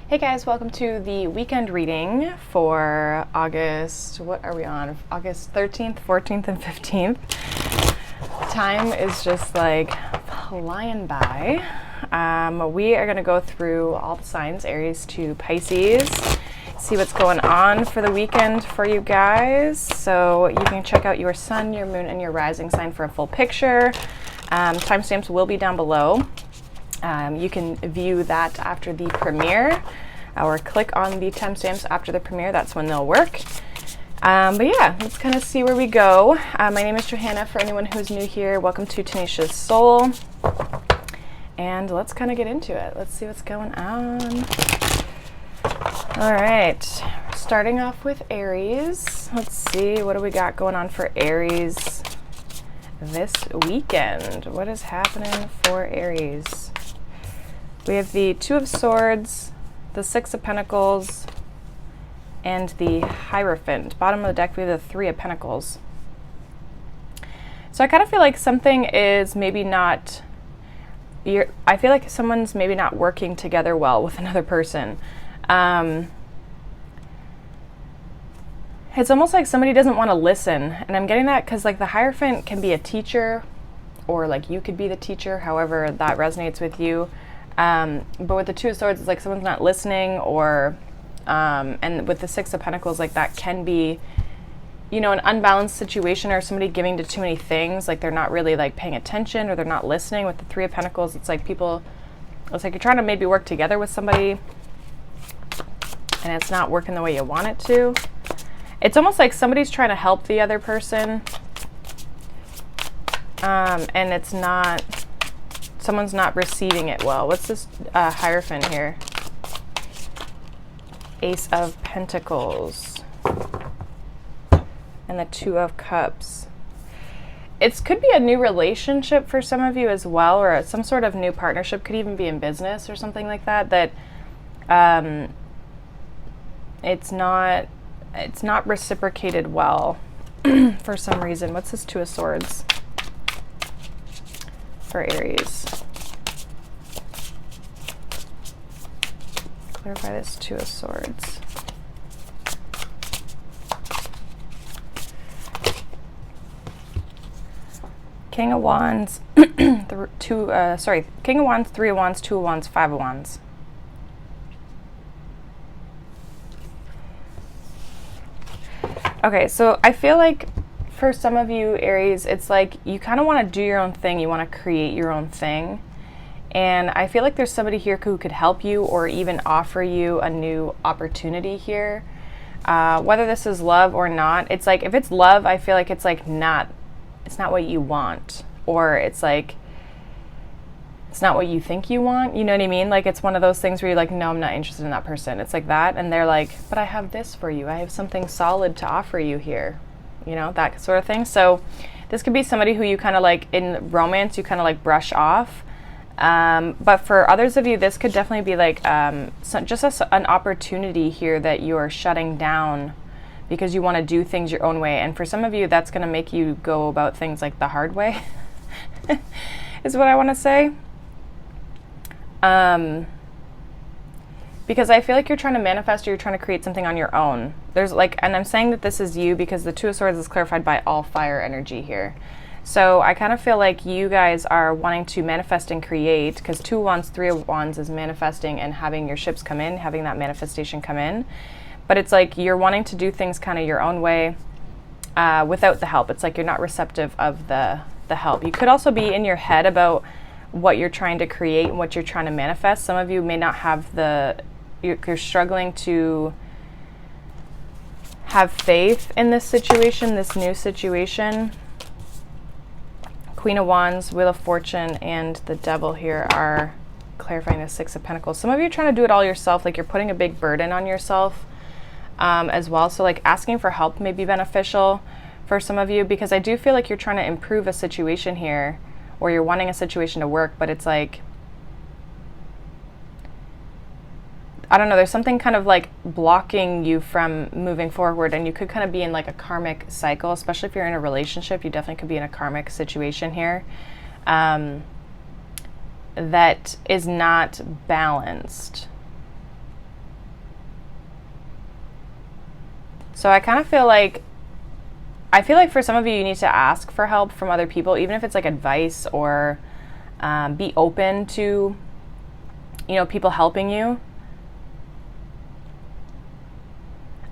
Hey guys, welcome to the weekend reading for August, what are we on? August 13th, 14th, and 15th. Time is just like flying by. We are going to go through all the signs, Aries to Pisces, see what's going on for the weekend for you guys. So you can check out your sun, your moon, and your rising sign for a full picture. Timestamps will be down below. You can view that after the premiere or click on the timestamps after the premiere. That's when they'll work. But yeah, let's kind of see where we go. My name is Johanna. For anyone who's new here, welcome to Tenacious Soul. And let's kind of get into it. Let's see what's going on. All right, starting off with Aries. Let's see, what do we got going on for Aries this weekend? What is happening for Aries? We have the Two of Swords, the Six of Pentacles, and the Hierophant. Bottom of the deck, we have the Three of Pentacles. So I kind of feel like something is maybe not, I feel like someone's maybe not working together well with another person. It's almost like somebody doesn't want to listen. And I'm getting that because like the Hierophant can be a teacher, or like you could be the teacher, however that resonates with you. But with the Two of Swords, it's like someone's not listening, or, and with the Six of Pentacles, like that can be, you know, an unbalanced situation, or somebody giving to too many things, like they're not really like paying attention, or they're not listening. With the Three of Pentacles, it's like it's like you're trying to maybe work together with somebody, and it's not working the way you want it to. It's almost like somebody's trying to help the other person, and it's not, someone's not receiving it well. What's this Hierophant here? Ace of Pentacles and the Two of Cups. It could be a new relationship for some of you as well, or some sort of new partnership. Could even be in business or something like that. That it's not reciprocated well for some reason. What's this Two of Swords for Aries? Clarify this Two of Swords. King of Wands, King of Wands, Three of Wands, Two of Wands, Five of Wands. Okay, so I feel like for some of you, Aries, it's like you kind of want to do your own thing. You want to create your own thing. And I feel like there's somebody here who could help you or even offer you a new opportunity here. Whether this is love or not, it's like if it's love, I feel like it's like it's not what you want. Or it's like, it's not what you think you want. You know what I mean? Like it's one of those things where you're like, no, I'm not interested in that person. It's like that. And they're like, but I have this for you. I have something solid to offer you here. You know, that sort of thing. So this could be somebody who you kind of like in romance, you kind of like brush off. But for others of you, this could definitely be like an opportunity here that you're shutting down because you want to do things your own way. And for some of you, that's going to make you go about things like the hard way, is what I want to say. Because I feel like you're trying to manifest, or you're trying to create something on your own. There's like, and I'm saying that this is you because the Two of Swords is clarified by all fire energy here. So I kind of feel like you guys are wanting to manifest and create, because Two of Wands, Three of Wands is manifesting and having your ships come in, having that manifestation come in. But it's like you're wanting to do things kind of your own way without the help. It's like you're not receptive of the help. You could also be in your head about what you're trying to create and what you're trying to manifest. Some of you may not have you're struggling to have faith in this situation, this new situation. Queen of Wands, Wheel of Fortune, and the Devil here are clarifying the Six of Pentacles. Some of you are trying to do it all yourself, like you're putting a big burden on yourself as well. So like asking for help may be beneficial for some of you, because I do feel like you're trying to improve a situation here, or you're wanting a situation to work, but it's like, I don't know, there's something kind of like blocking you from moving forward, and you could kind of be in like a karmic cycle, especially if you're in a relationship. You definitely could be in a karmic situation here that is not balanced. So I kind of feel like, for some of you, you need to ask for help from other people, even if it's like advice, or be open to, you know, people helping you.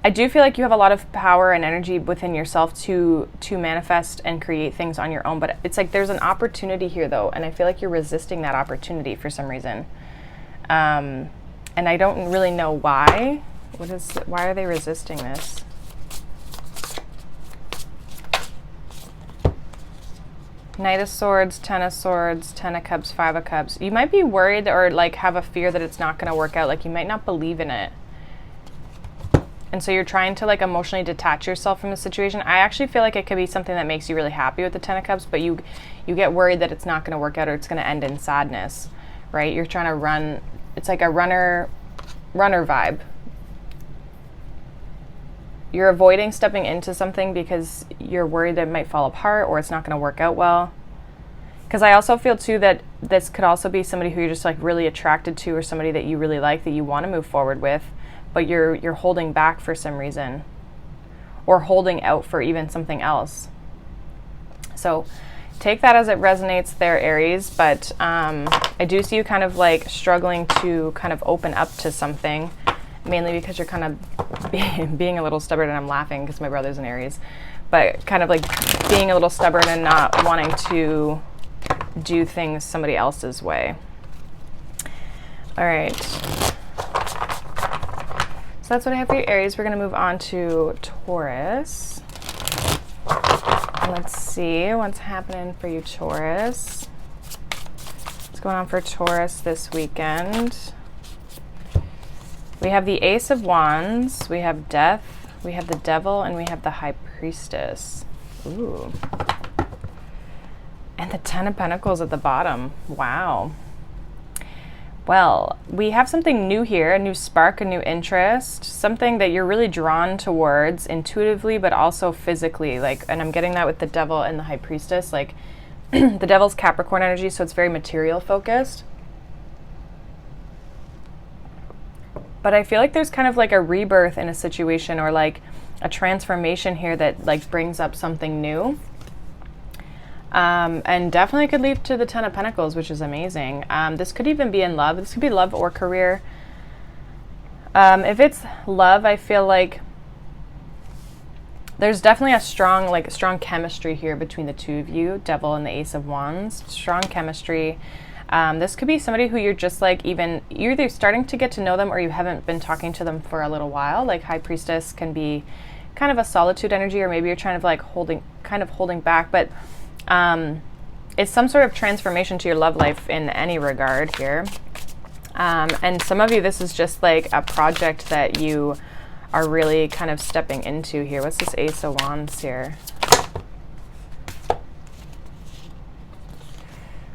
I do feel like you have a lot of power and energy within yourself to manifest and create things on your own, but it's like there's an opportunity here though, and I feel like you're resisting that opportunity for some reason. And I don't really know why. Why are they resisting this? Knight of Swords, Ten of Swords, Ten of Cups, Five of Cups. You might be worried or like have a fear that it's not going to work out. Like you might not believe in it. And so you're trying to like emotionally detach yourself from the situation. I actually feel like it could be something that makes you really happy with the Ten of Cups, but you get worried that it's not going to work out or it's going to end in sadness, right? You're trying to run. It's like a runner vibe. You're avoiding stepping into something because you're worried that it might fall apart or it's not going to work out well. Because I also feel too that this could also be somebody who you're just like really attracted to, or somebody that you really like, that you want to move forward with, but you're holding back for some reason, or holding out for even something else. So take that as it resonates there, Aries. But I do see you kind of like struggling to kind of open up to something, mainly because you're kind of being a little stubborn, and I'm laughing because my brother's an Aries, but kind of like being a little stubborn and not wanting to do things somebody else's way. All right. So that's what I have for you, Aries. We're going to move on to Taurus. Let's see what's happening for you, Taurus. What's going on for Taurus this weekend? We have the Ace of Wands, we have Death, we have the Devil, and we have the High Priestess. Ooh. And the Ten of Pentacles at the bottom. Wow. Well, we have something new here, a new spark, a new interest, something that you're really drawn towards intuitively, but also physically. Like, and I'm getting that with the Devil and the High Priestess. Like, the Devil's Capricorn energy, so it's very material focused. But I feel like there's kind of like a rebirth in a situation, or like a transformation here that like brings up something new. And definitely could lead to the Ten of Pentacles, which is amazing. This could even be in love. This could be love or career. If it's love, I feel like there's definitely a strong chemistry here between the two of you, Devil and the Ace of Wands. Strong chemistry. This could be somebody who you're just like, you're either starting to get to know them or you haven't been talking to them for a little while. Like High Priestess can be kind of a solitude energy, or maybe you're trying to like holding back, but it's some sort of transformation to your love life in any regard here. And some of you, this is just like a project that you are really kind of stepping into here. What's this Ace of Wands here?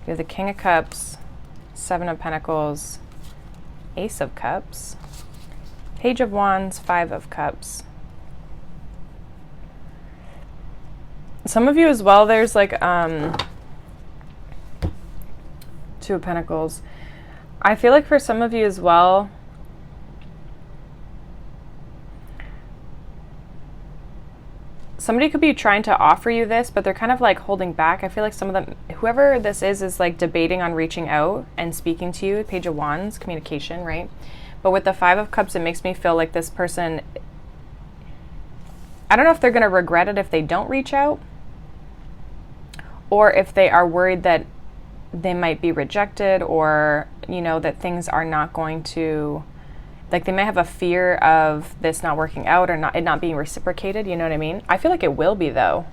We have the King of Cups, Seven of Pentacles, Ace of Cups, Page of Wands, Five of Cups. Some of you as well, there's like Two of Pentacles. I feel like for some of you as well, somebody could be trying to offer you this, but they're kind of like holding back. I feel like some of them, whoever this is like debating on reaching out and speaking to you. Page of Wands, communication, right? But with the Five of Cups, it makes me feel like this person, I don't know if they're going to regret it if they don't reach out, or if they are worried that they might be rejected, or, you know, that things are not going to, like they may have a fear of this not working out, or it not being reciprocated, you know what I mean? I feel like it will be though.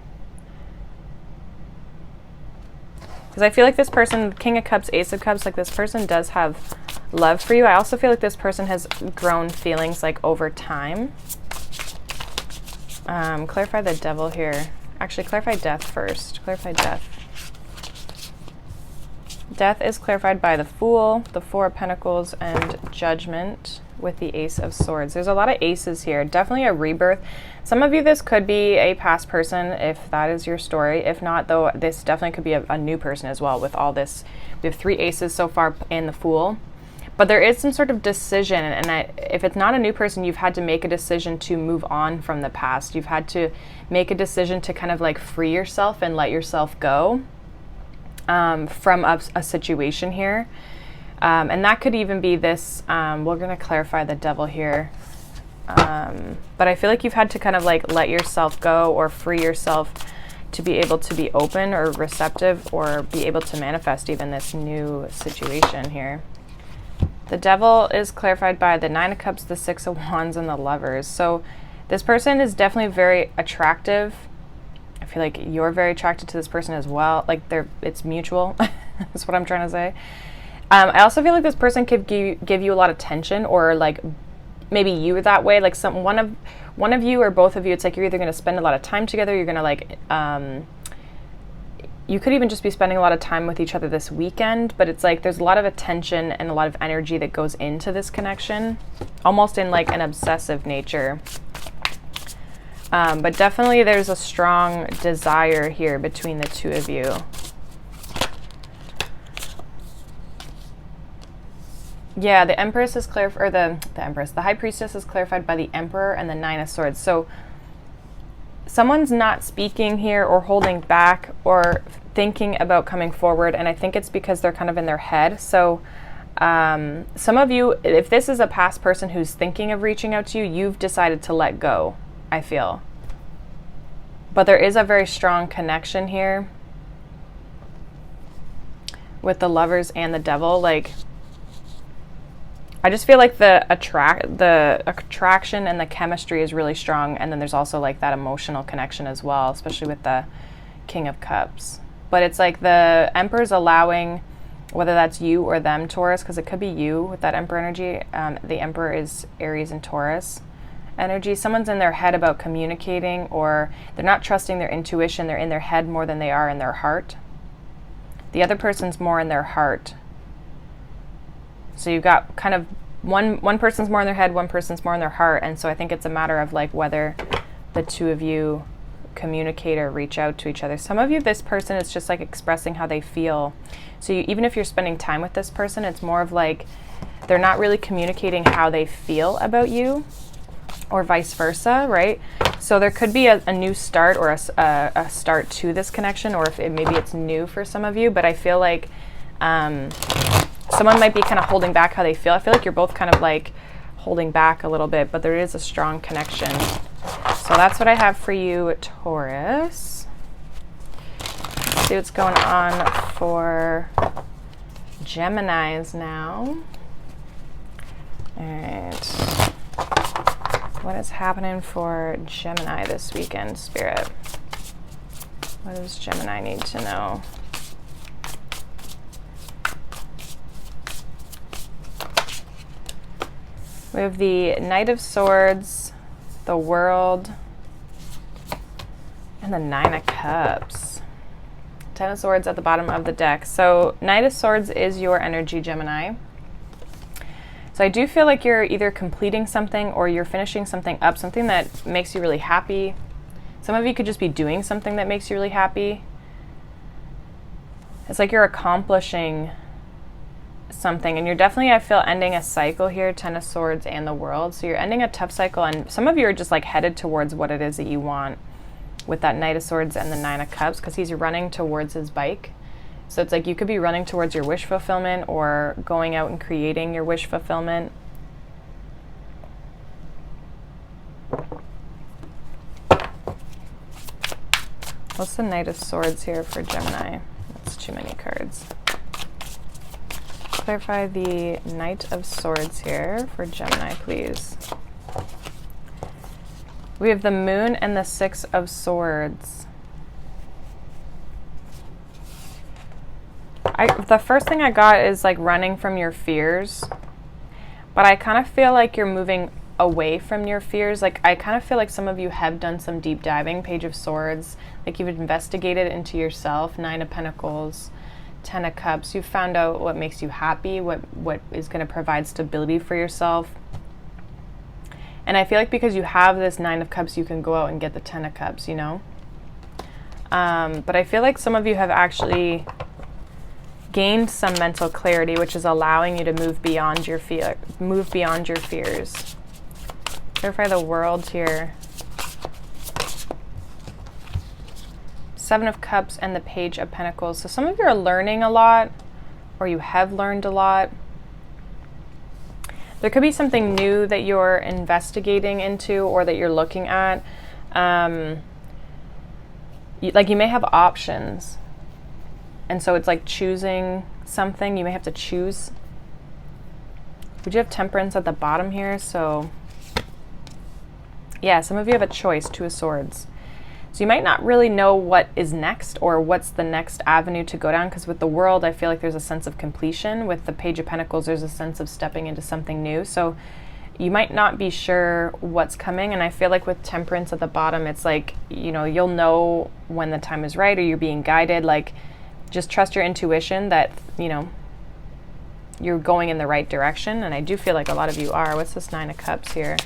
Because I feel like this person, King of Cups, Ace of Cups, like this person does have love for you. I also feel like this person has grown feelings like over time. Clarify the Devil here. Actually, clarify Death first. Clarify Death. Death is clarified by the Fool, the Four of Pentacles, and Judgment with the Ace of Swords. There's a lot of aces here. Definitely a rebirth. Some of you, this could be a past person if that is your story. If not, though, this definitely could be a new person as well with all this. We have three aces so far in the Fool. But there is some sort of decision, and if it's not a new person, you've had to make a decision to move on from the past. You've had to make a decision to kind of like free yourself and let yourself go from a situation here. And that could even be this, we're going to clarify the devil here. But I feel like you've had to kind of like let yourself go or free yourself to be able to be open or receptive or be able to manifest even this new situation here. The devil is clarified by the 9 of Cups, the 6 of Wands, and the Lovers. So this person is definitely very attractive. I feel like you're very attracted to this person as well. Like it's mutual. That's what I'm trying to say. I also feel like this person could give you a lot of tension, or like maybe you that way. Like one of you or both of you. It's like you're either going to spend a lot of time together. You're going to like. You could even just be spending a lot of time with each other this weekend, but it's like there's a lot of attention and a lot of energy that goes into this connection, almost in like an obsessive nature. But definitely there's a strong desire here between the two of you. Yeah, the Empress is clarified, or the Empress, the High Priestess is clarified by the Emperor and the 9 of Swords. So someone's not speaking here or holding back or thinking about coming forward, and I think it's because they're kind of in their head. So some of you, if this is a past person who's thinking of reaching out to you, you've decided to let go, I feel. But there is a very strong connection here with the Lovers and the Devil. Like, I just feel like the attraction and the chemistry is really strong, and then there's also like that emotional connection as well, especially with the King of Cups. But it's like the Emperor's allowing, whether that's you or them, Taurus, because it could be you with that Emperor energy. The Emperor is Aries and Taurus energy. Someone's in their head about communicating, or they're not trusting their intuition. They're in their head more than they are in their heart. The other person's more in their heart. So you've got kind of one person's more in their head, one person's more in their heart. And so I think it's a matter of like whether the two of you communicate or reach out to each other. Some of you, this person is just like expressing how they feel. So even if you're spending time with this person, it's more of like they're not really communicating how they feel about you, or vice versa, right? So there could be a new start, or a start to this connection, or if maybe it's new for some of you. But I feel like someone might be kind of holding back how they feel. I feel like you're both kind of like holding back a little bit, but there is a strong connection. So that's what I have for you, Taurus. Let's see what's going on for Geminis now. All right. What is happening for Gemini this weekend, Spirit? What does Gemini need to know? We have the Knight of Swords, the World, and the 9 of Cups. 10 of Swords at the bottom of the deck. So Knight of Swords is your energy, Gemini. So I do feel like you're either completing something or you're finishing something up, something that makes you really happy. Some of you could just be doing something that makes you really happy. It's like you're accomplishing something, and you're definitely, I feel, ending a cycle here, 10 of Swords and the World. So you're ending a tough cycle, and some of you are just like headed towards what it is that you want with that Knight of Swords and the 9 of Cups, because he's running towards his bike. So it's like you could be running towards your wish fulfillment or going out and creating your wish fulfillment. What's the Knight of Swords here for Gemini? That's too many cards. Clarify the Knight of Swords here for Gemini, please. We have the Moon and the 6 of Swords. The first thing I got is like running from your fears, but I kind of feel like you're moving away from your fears. Like I kind of feel like some of you have done some deep diving, Page of Swords, like you've investigated into yourself, 9 of Pentacles, 10 of Cups. You've found out what makes you happy, what is going to provide stability for yourself. And I feel like because you have this 9 of Cups, you can go out and get the 10 of Cups, you know? But I feel like some of you have actually gained some mental clarity, which is allowing you to move beyond your fears. Clarify the world here. Seven of Cups and the Page of Pentacles. So some of you are learning a lot, or you have learned a lot. There could be something new that you're investigating into or that you're looking at. Like you may have options. And so it's like choosing something. You may have to choose. We do have Temperance at the bottom here. So yeah, some of you have a choice, Two of Swords. So you might not really know what is next or what's the next avenue to go down, because with the World, I feel like there's a sense of completion. With the Page of Pentacles, there's a sense of stepping into something new. So you might not be sure what's coming. And I feel like with Temperance at the bottom, it's like, you know, you'll know when the time is right, or you're being guided. Like, just trust your intuition that, you know, you're going in the right direction. And I do feel like a lot of you are. What's this Nine of Cups here?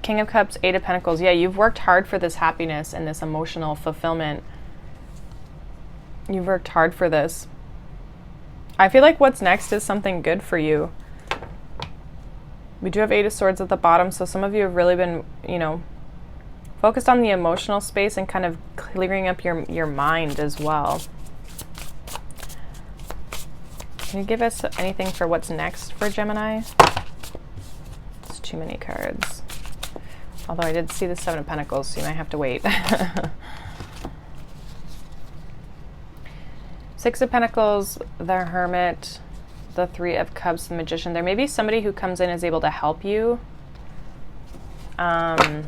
King of Cups, Eight of Pentacles. Yeah, you've worked hard for this happiness and this emotional fulfillment. You've worked hard for this. I feel like what's next is something good for you. We do have Eight of Swords at the bottom, so some of you have really been, you know, focused on the emotional space and kind of clearing up your mind as well. Can you give us anything for what's next for Gemini? It's too many cards. Although I did see the Seven of Pentacles, so you might have to wait. Six of Pentacles, the Hermit, the Three of Cups, the Magician. There may be somebody who comes in and is able to help you. And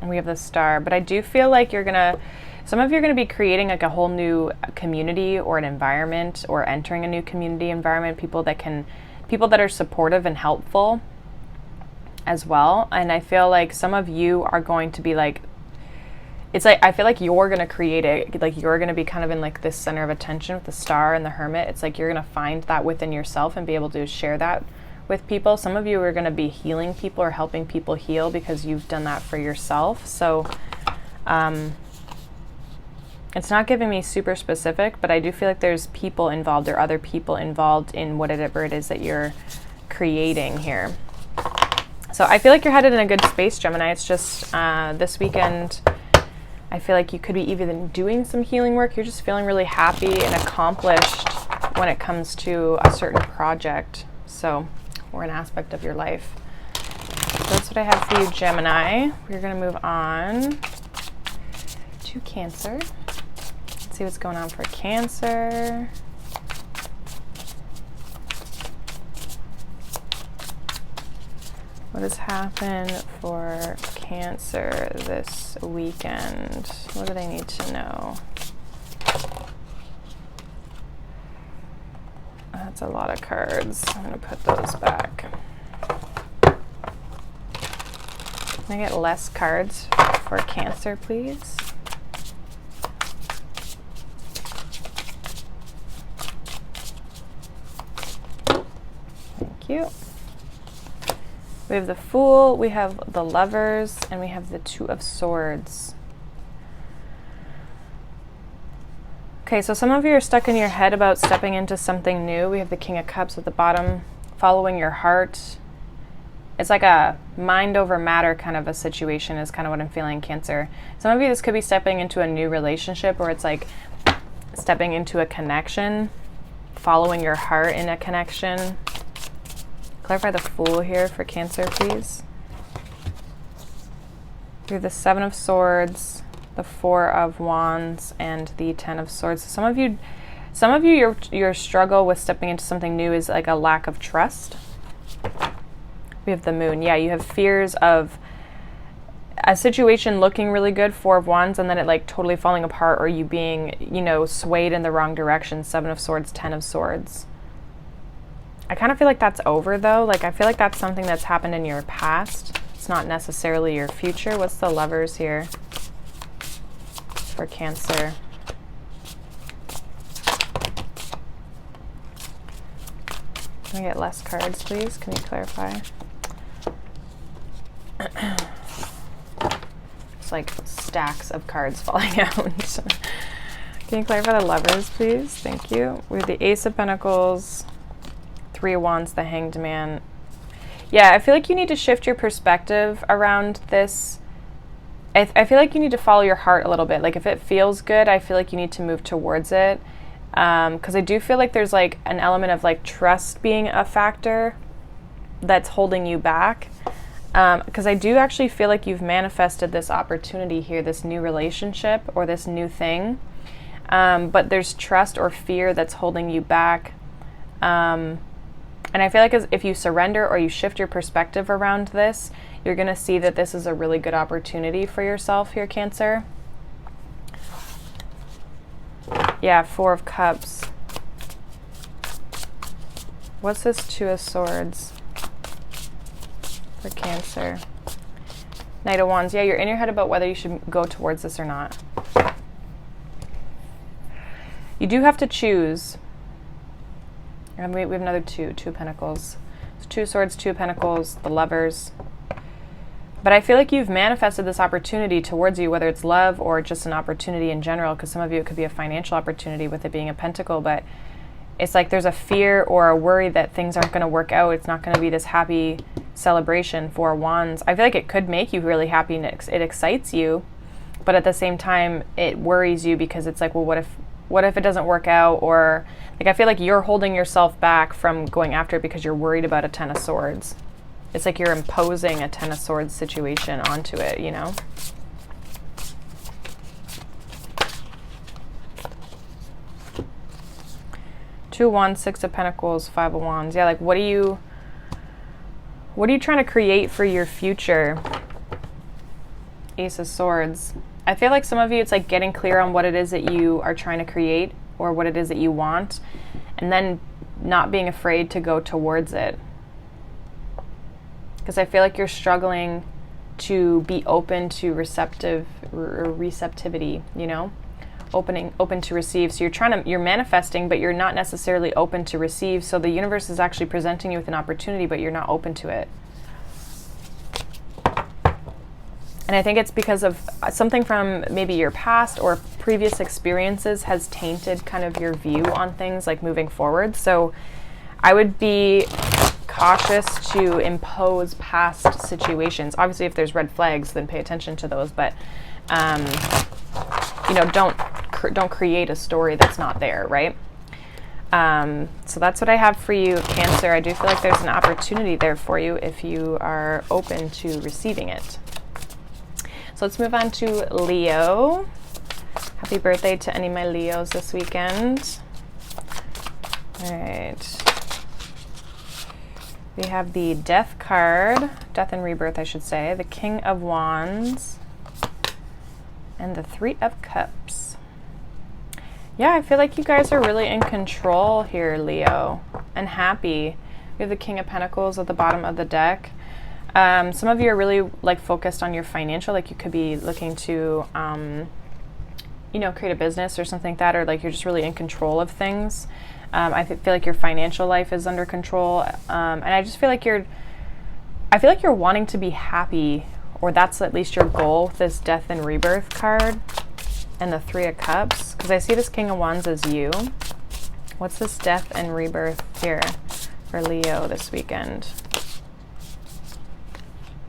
we have the Star. But I do feel like some of you are going to be creating like a whole new community or an environment, or entering a new community environment, people that are supportive and helpful as well. And I feel like some of you are going to be like, it's like, I feel like you're going to create it. Like you're going to be kind of in like this center of attention with the Star and the Hermit. It's like you're going to find that within yourself and be able to share that with people. Some of you are going to be healing people or helping people heal because you've done that for yourself. So it's not giving me super specific, but I do feel like there's people involved or other people involved in whatever it is that you're creating here. So I feel like you're headed in a good space, Gemini. It's just this weekend, I feel like you could be even doing some healing work. You're just feeling really happy and accomplished when it comes to a certain project. So, or an aspect of your life. So that's what I have for you, Gemini. We're going to move on to Cancer. Let's see what's going on for Cancer. What has happened for Cancer this weekend? What do they need to know? That's a lot of cards. I'm going to put those back. Can I get less cards for Cancer, please? Thank you. We have the Fool, we have the Lovers, and we have the Two of Swords. Okay, so some of you are stuck in your head about stepping into something new. We have the King of Cups at the bottom, following your heart. It's like a mind over matter kind of a situation is kind of what I'm feeling, Cancer. Some of you, this could be stepping into a new relationship, or it's like stepping into a connection, following your heart in a connection. Clarify the Fool here for Cancer, please. We have the Seven of Swords, the Four of Wands, and the Ten of Swords. So some of you, your struggle with stepping into something new is like a lack of trust. We have the Moon. Yeah, you have fears of a situation looking really good, Four of Wands, and then it like totally falling apart, or you being, you know, swayed in the wrong direction. Seven of Swords, Ten of Swords. I kind of feel like that's over though. Like I feel like that's something that's happened in your past. It's not necessarily your future. What's the Lovers here for Cancer? Can we get less cards, please? Can you clarify? It's like stacks of cards falling out. Can you clarify the Lovers, please? Thank you. We have the Ace of Pentacles, Three of Wands, the Hanged Man. Yeah, I feel like you need to shift your perspective around this. I feel like you need to follow your heart a little bit. Like if it feels good, I feel like you need to move towards it. Because I do feel like there's like an element of like trust being a factor that's holding you back. Because I do actually feel like you've manifested this opportunity here, this new relationship or this new thing. But there's trust or fear that's holding you back. And I feel like if you surrender or you shift your perspective around this, you're going to see that this is a really good opportunity for yourself here, Cancer. Yeah, Four of Cups. What's this Two of Swords for Cancer? Knight of Wands. Yeah, you're in your head about whether you should go towards this or not. You do have to choose. And we have another Two of Pentacles. So Two of Swords, Two of Pentacles, the Lovers. But I feel like you've manifested this opportunity towards you, whether it's love or just an opportunity in general, because some of you it could be a financial opportunity with it being a pentacle, but it's like there's a fear or a worry that things aren't going to work out. It's not going to be this happy celebration. Four of Wands. I feel like it could make you really happy and it excites you, but at the same time it worries you because it's like, well, what if it doesn't work out? Or like I feel like you're holding yourself back from going after it because you're worried about a Ten of Swords. It's like you're imposing a Ten of Swords situation onto it, you know? Two of Wands, Six of Pentacles, Five of Wands. Yeah, like what are you trying to create for your future? Ace of Swords. I feel like some of you, it's like getting clear on what it is that you are trying to create or what it is that you want, and then not being afraid to go towards it. Because I feel like you're struggling to be open to receptivity, you know? Open to receive. So you're manifesting, but you're not necessarily open to receive. So the universe is actually presenting you with an opportunity, but you're not open to it. And I think it's because of something from maybe your past or previous experiences has tainted kind of your view on things like moving forward. So I would be cautious to impose past situations. Obviously, if there's red flags, then pay attention to those. But you know, don't create a story that's not there, right? So that's what I have for you, Cancer. I do feel like there's an opportunity there for you if you are open to receiving it. So let's move on to Leo. Happy birthday to any of my Leos this weekend. All right. We have the Death card, Death and Rebirth, I should say, the King of Wands, and the Three of Cups. Yeah, I feel like you guys are really in control here, Leo, and happy. We have the King of Pentacles at the bottom of the deck. Some of you are really like focused on your financial, like you could be looking to, you know, create a business or something like that, or like you're just really in control of things. I feel like your financial life is under control, and I just feel like you're wanting to be happy, or that's at least your goal with this Death and Rebirth card and the Three of Cups, because I see this King of Wands as you. What's this Death and Rebirth here for Leo this weekend?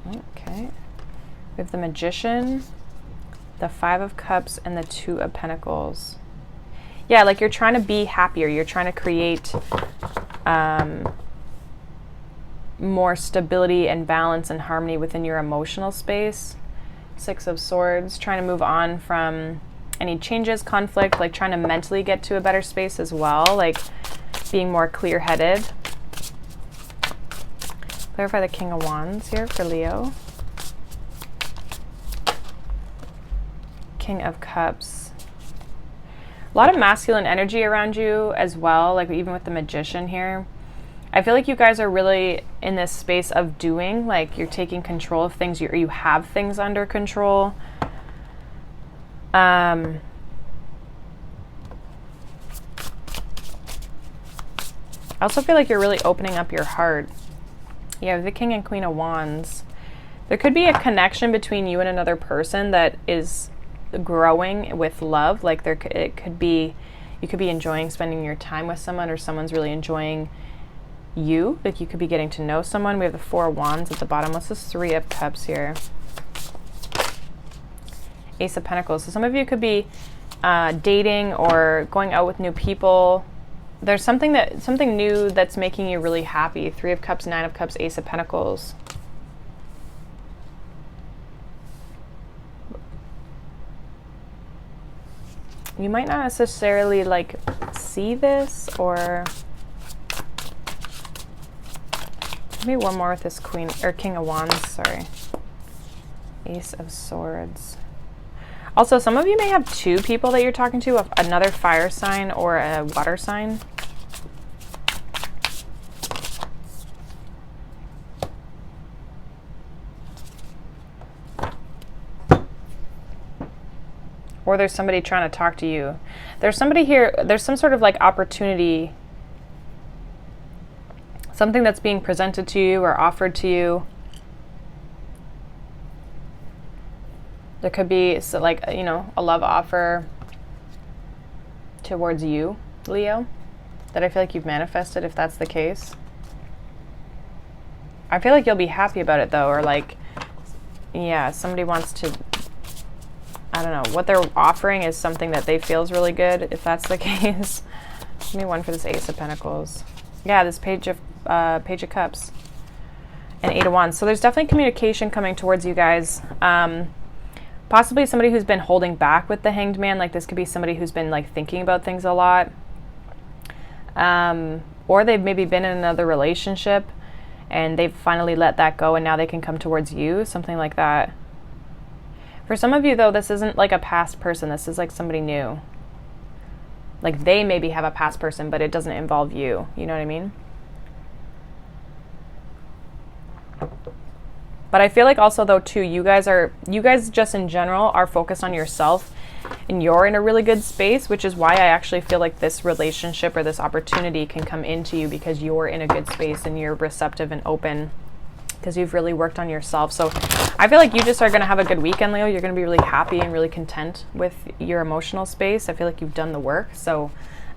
Okay, we have the Magician, the Five of Cups, and the Two of Pentacles. Yeah, like you're trying to be happier. You're trying to create more stability and balance and harmony within your emotional space. Six of Swords, trying to move on from any changes, conflict, like trying to mentally get to a better space as well, like being more clear-headed. Clarify the King of Wands here for Leo. King of Cups. A lot of masculine energy around you as well, like even with the Magician here. I feel like you guys are really in this space of doing, like you're taking control of things, you have things under control. I also feel like you're really opening up your heart. You have the King and Queen of Wands. There could be a connection between you and another person that is growing with love. Like it could be, you could be enjoying spending your time with someone, or someone's really enjoying you. Like you could be getting to know someone. We have the 4 of Wands at the bottom. What's this 3 of Cups here? Ace of Pentacles. So some of you could be dating or going out with new people. There's something new that's making you really happy. 3 of Cups, 9 of Cups, Ace of Pentacles. You might not necessarily like see this, or maybe one more with this Queen or King of Wands, sorry. Ace of Swords. Also, some of you may have 2 people that you're talking to, another fire sign or a water sign. Or there's somebody trying to talk to you. There's somebody here, there's some sort of like opportunity, something that's being presented to you or offered to you. There could be, so like, you know, a love offer towards you, Leo, that I feel like you've manifested, if that's the case. I feel like you'll be happy about it though, or like, yeah, somebody wants to, I don't know, what they're offering is something that they feel is really good, if that's the case. Give me one for this Ace of Pentacles. Yeah, this Page of Cups and 8 of Wands. So there's definitely communication coming towards you guys. Possibly somebody who's been holding back with the Hanged Man. Like this could be somebody who's been like thinking about things a lot. Or they've maybe been in another relationship and they've finally let that go and now they can come towards you, something like that. For some of you though, this isn't like a past person. This is like somebody new. Like they maybe have a past person, but it doesn't involve you. You know what I mean? But I feel like also though too, you guys just in general are focused on yourself and you're in a really good space, which is why I actually feel like this relationship or this opportunity can come into you, because you're in a good space and you're receptive and open because you've really worked on yourself. So I feel like you just are going to have a good weekend, Leo. You're going to be really happy and really content with your emotional space. I feel like you've done the work. So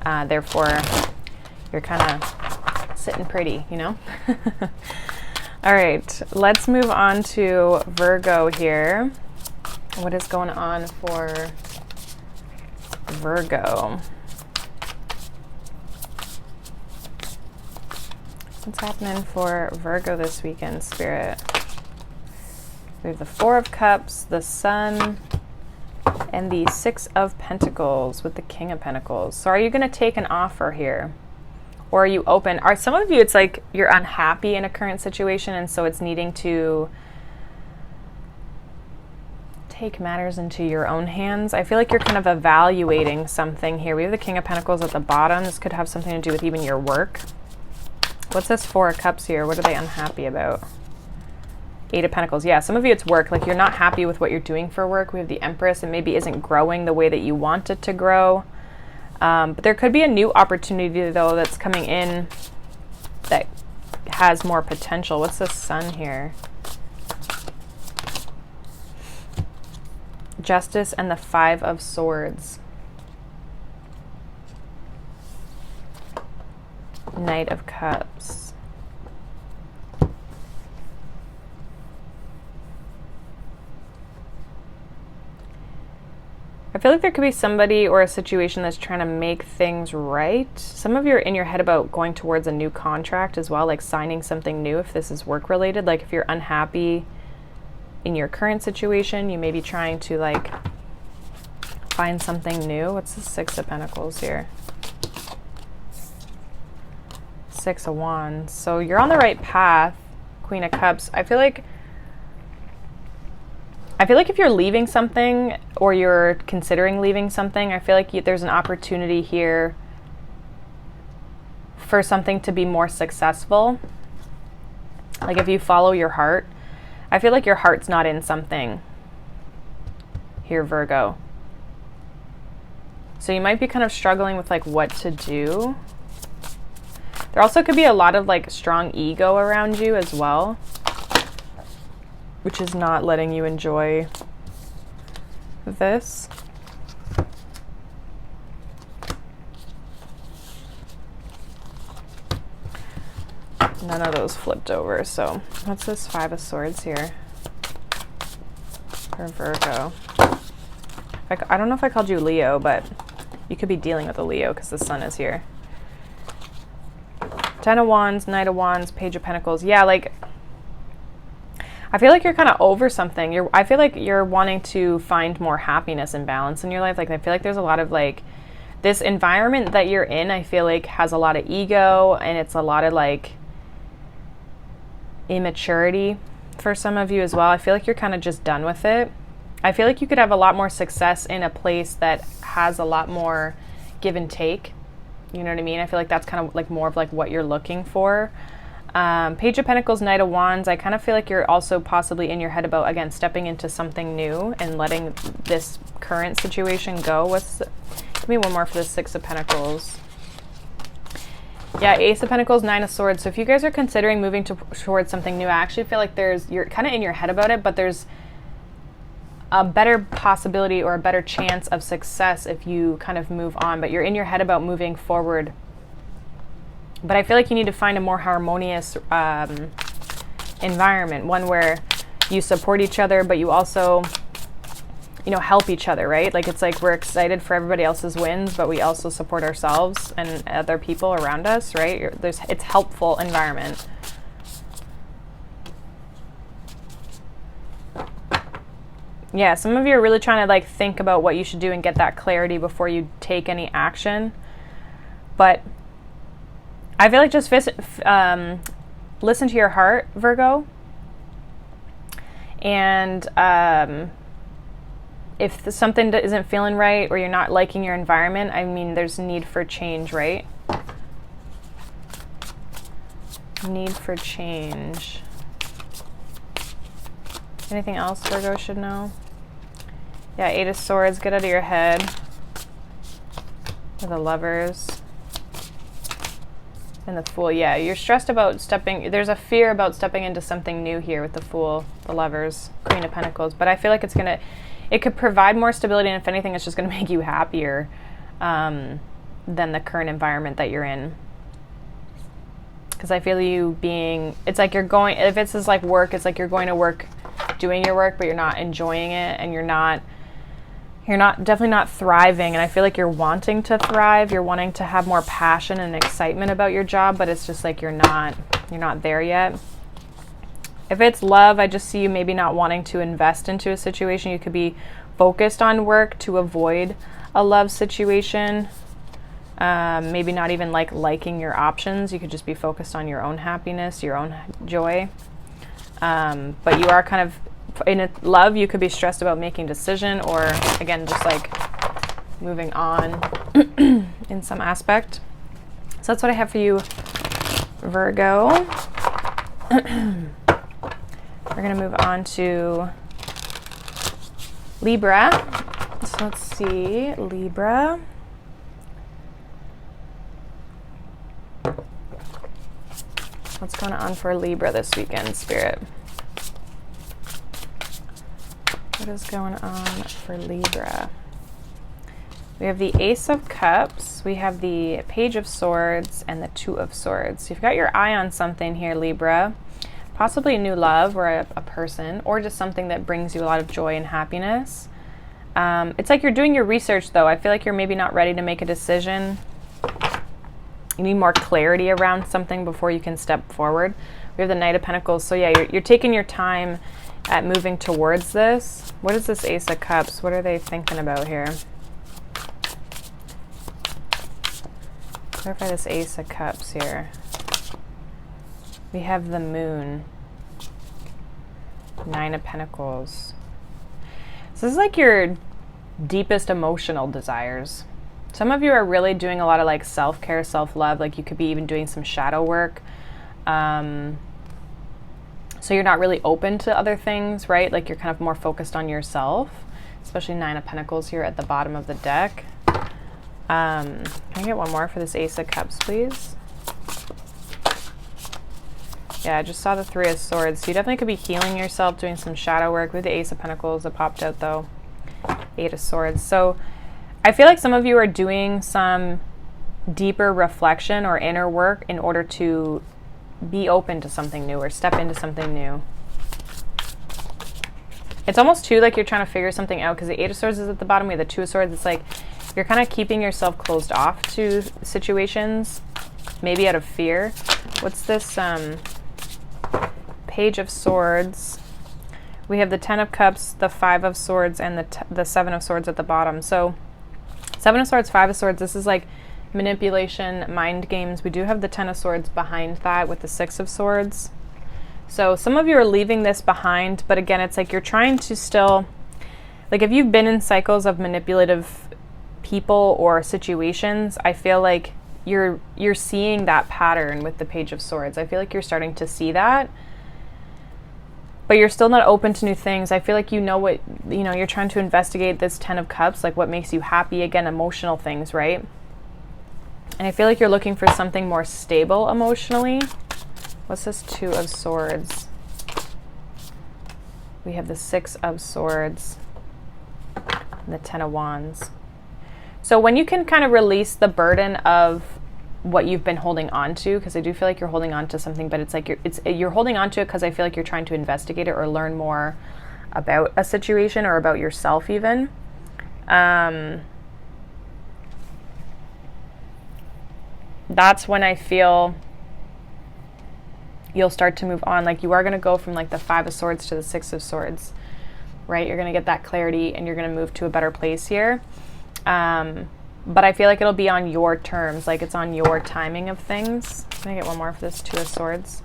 therefore you're kind of sitting pretty, you know? All right, let's move on to Virgo here. What is going on for Virgo? What's happening for Virgo this weekend, Spirit? We have the 4 of Cups, the Sun, and the 6 of Pentacles with the King of Pentacles. So are you going to take an offer here? Or are you open? Are some of you, it's like you're unhappy in a current situation and so it's needing to take matters into your own hands. I feel like you're kind of evaluating something here. We have the King of Pentacles at the bottom. This could have something to do with even your work. What's this 4 of Cups here? What are they unhappy about? 8 of Pentacles. Yeah, some of you it's work. Like you're not happy with what you're doing for work. We have the Empress and maybe isn't growing the way that you want it to grow. But there could be a new opportunity though that's coming in that has more potential. What's the Sun here? Justice and the 5 of Swords. Knight of Cups. I feel like there could be somebody or a situation that's trying to make things right. Some of you are in your head about going towards a new contract as well, like signing something new if this is work related. Like if you're unhappy in your current situation, you may be trying to like find something new. What's the 6 of Pentacles here? 6 of Wands. So you're on the right path, Queen of Cups. I feel like if you're leaving something or you're considering leaving something, I feel like there's an opportunity here for something to be more successful. Like if you follow your heart, I feel like your heart's not in something here, Virgo. So you might be kind of struggling with like what to do. There also could be a lot of like strong ego around you as well, which is not letting you enjoy this. None of those flipped over. So what's this 5 of Swords here for Virgo? I don't know if I called you Leo, but you could be dealing with a Leo because the sun is here. 10 of Wands, Knight of Wands, Page of Pentacles. Yeah, like, I feel like you're kind of over something. I feel like you're wanting to find more happiness and balance in your life. Like, I feel like there's a lot of, like, this environment that you're in, I feel like has a lot of ego, and it's a lot of, like, immaturity for some of you as well. I feel like you're kind of just done with it. I feel like you could have a lot more success in a place that has a lot more give and take. You know what I mean? I feel like that's kind of like more of like what you're looking for. Page of Pentacles, Knight of Wands. I kind of feel like you're also possibly in your head about, again, stepping into something new and letting this current situation go. Give me one more for the 6 of Pentacles. Yeah, Ace of Pentacles, 9 of Swords. So if you guys are considering moving towards something new, I actually feel like you're kind of in your head about it, but there's a better possibility or a better chance of success if you kind of move on, but you're in your head about moving forward. But I feel like you need to find a more harmonious environment, one where you support each other, but you also, you know, help each other, right? Like, it's like we're excited for everybody else's wins, but we also support ourselves and other people around us, right? It's helpful environment. Yeah, some of you are really trying to, like, think about what you should do and get that clarity before you take any action. But I feel like just listen to your heart, Virgo. And if something isn't feeling right or you're not liking your environment, I mean, there's need for change, right? Need for change. Anything else Virgo should know? Yeah, 8 of Swords, get out of your head. The Lovers. And the Fool. Yeah, you're stressed about there's a fear about stepping into something new here with the Fool, the Lovers, Queen of Pentacles. But I feel like it could provide more stability, and if anything, it's just gonna make you happier than the current environment that you're in. Because I feel it's like you're going, if it's just like work, it's like you're going to work doing your work, but you're not enjoying it, and you're definitely not thriving. And I feel like you're wanting to thrive, you're wanting to have more passion and excitement about your job, but it's just like you're not there yet. If it's love, I just see you maybe not wanting to invest into a situation. You could be focused on work to avoid a love situation. Maybe not even liking your options. You could just be focused on your own happiness, your own joy. But you are kind of in love. You could be stressed about making a decision, or again, just like moving on in some aspect. So that's what I have for you, Virgo. We're going to move on to Libra. So let's see, Libra. What's going on for Libra this weekend, Spirit? What is going on for Libra? We have the Ace of Cups, we have the Page of Swords, and the 2 of Swords. So you've got your eye on something here, Libra. Possibly a new love or a person, or just something that brings you a lot of joy and happiness. It's like you're doing your research, though. I feel like you're maybe not ready to make a decision. You need more clarity around something before you can step forward. We have the Knight of Pentacles. So yeah, you're taking your time at moving towards this. What is this Ace of Cups? What are they thinking about here? Clarify this Ace of Cups here. We have the Moon. 9 of Pentacles. So this is like your deepest emotional desires. Some of you are really doing a lot of like self-care, self-love. Like you could be even doing some shadow work. So you're not really open to other things, right? Like you're kind of more focused on yourself, especially 9 of Pentacles here at the bottom of the deck. Can I get one more for this Ace of Cups, please? Yeah, I just saw the 3 of Swords. So you definitely could be healing yourself, doing some shadow work with the Ace of Pentacles that popped out, though. Eight of Swords. So I feel like some of you are doing some deeper reflection or inner work in order to be open to something new or step into something new. It's almost too like you're trying to figure something out, because the Eight of Swords is at the bottom. We have the Two of Swords. It's like you're kind of keeping yourself closed off to situations, maybe out of fear. What's this? Page of Swords. We have the Ten of Cups, the Five of Swords, and the Seven of Swords at the bottom. So Seven of Swords, Five of Swords, this is like manipulation, mind games. We do have the Ten of Swords behind that with the Six of Swords. So some of you are leaving this behind, but again, it's like you're trying to still, like if you've been in cycles of manipulative people or situations, I feel like you're seeing that pattern with the Page of Swords. I feel like you're starting to see that, but you're still not open to new things. I feel like you know what, you know, you're trying to investigate this Ten of Cups, like what makes you happy, again, emotional things, right? And I feel like you're looking for something more stable emotionally. What's this Two of Swords? We have the Six of Swords and the Ten of Wands. So when you can kind of release the burden of what you've been holding on to, because I do feel like you're holding on to something, but it's like you're holding on to it because I feel like you're trying to investigate it or learn more about a situation or about yourself even. That's when I feel you'll start to move on. Like you are going to go from like the Five of Swords to the Six of Swords, right? You're going to get that clarity and you're going to move to a better place here. But I feel like it'll be on your terms, like it's on your timing of things. Can I get one more for this Two of Swords?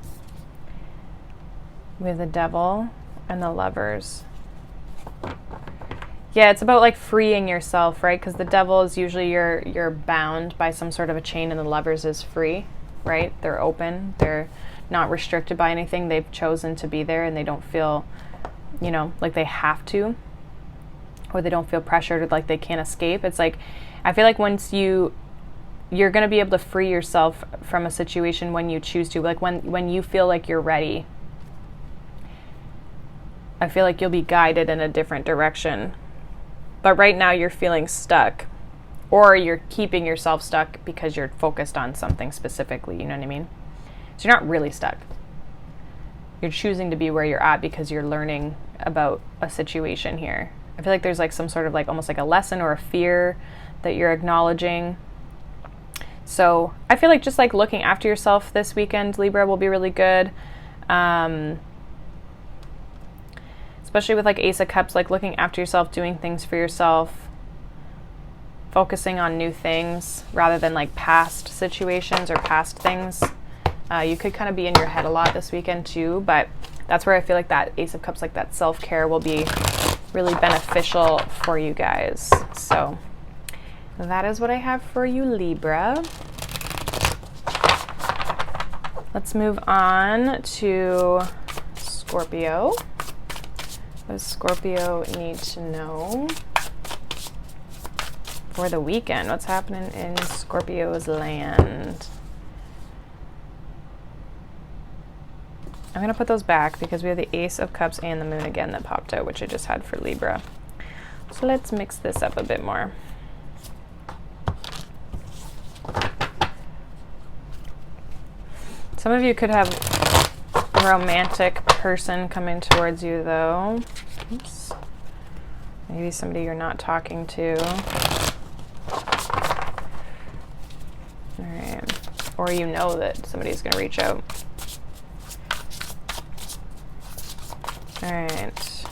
We have the Devil and the Lovers. Yeah, it's about like freeing yourself, right? Because the Devil is usually you're bound by some sort of a chain, and the Lovers is free, right? They're open. They're not restricted by anything. They've chosen to be there and they don't feel, you know, like they have to, or they don't feel pressured or like they can't escape. It's like, I feel like once you're going to be able to free yourself from a situation when you choose to, like when you feel like you're ready. I feel like you'll be guided in a different direction. But right now you're feeling stuck, or you're keeping yourself stuck because you're focused on something specifically, you know what I mean? So you're not really stuck. You're choosing to be where you're at because you're learning about a situation here. I feel like there's like some sort of like almost like a lesson or a fear that you're acknowledging. So I feel like just like looking after yourself this weekend, Libra, will be really good. Especially with like Ace of Cups, like looking after yourself, doing things for yourself, focusing on new things rather than like past situations or past things. You could kind of be in your head a lot this weekend too, but that's where I feel like that Ace of Cups, like that self-care, will be really beneficial for you guys. So that is what I have for you, Libra. Let's move on to Scorpio. What does Scorpio need to know for the weekend? What's happening in Scorpio's land? I'm going to put those back because we have the Ace of Cups and the Moon again that popped out, which I just had for Libra. So let's mix this up a bit more. Some of you could have a romantic person coming towards you, though. Oops. Maybe somebody you're not talking to. All right. Or you know that somebody's going to reach out. All right.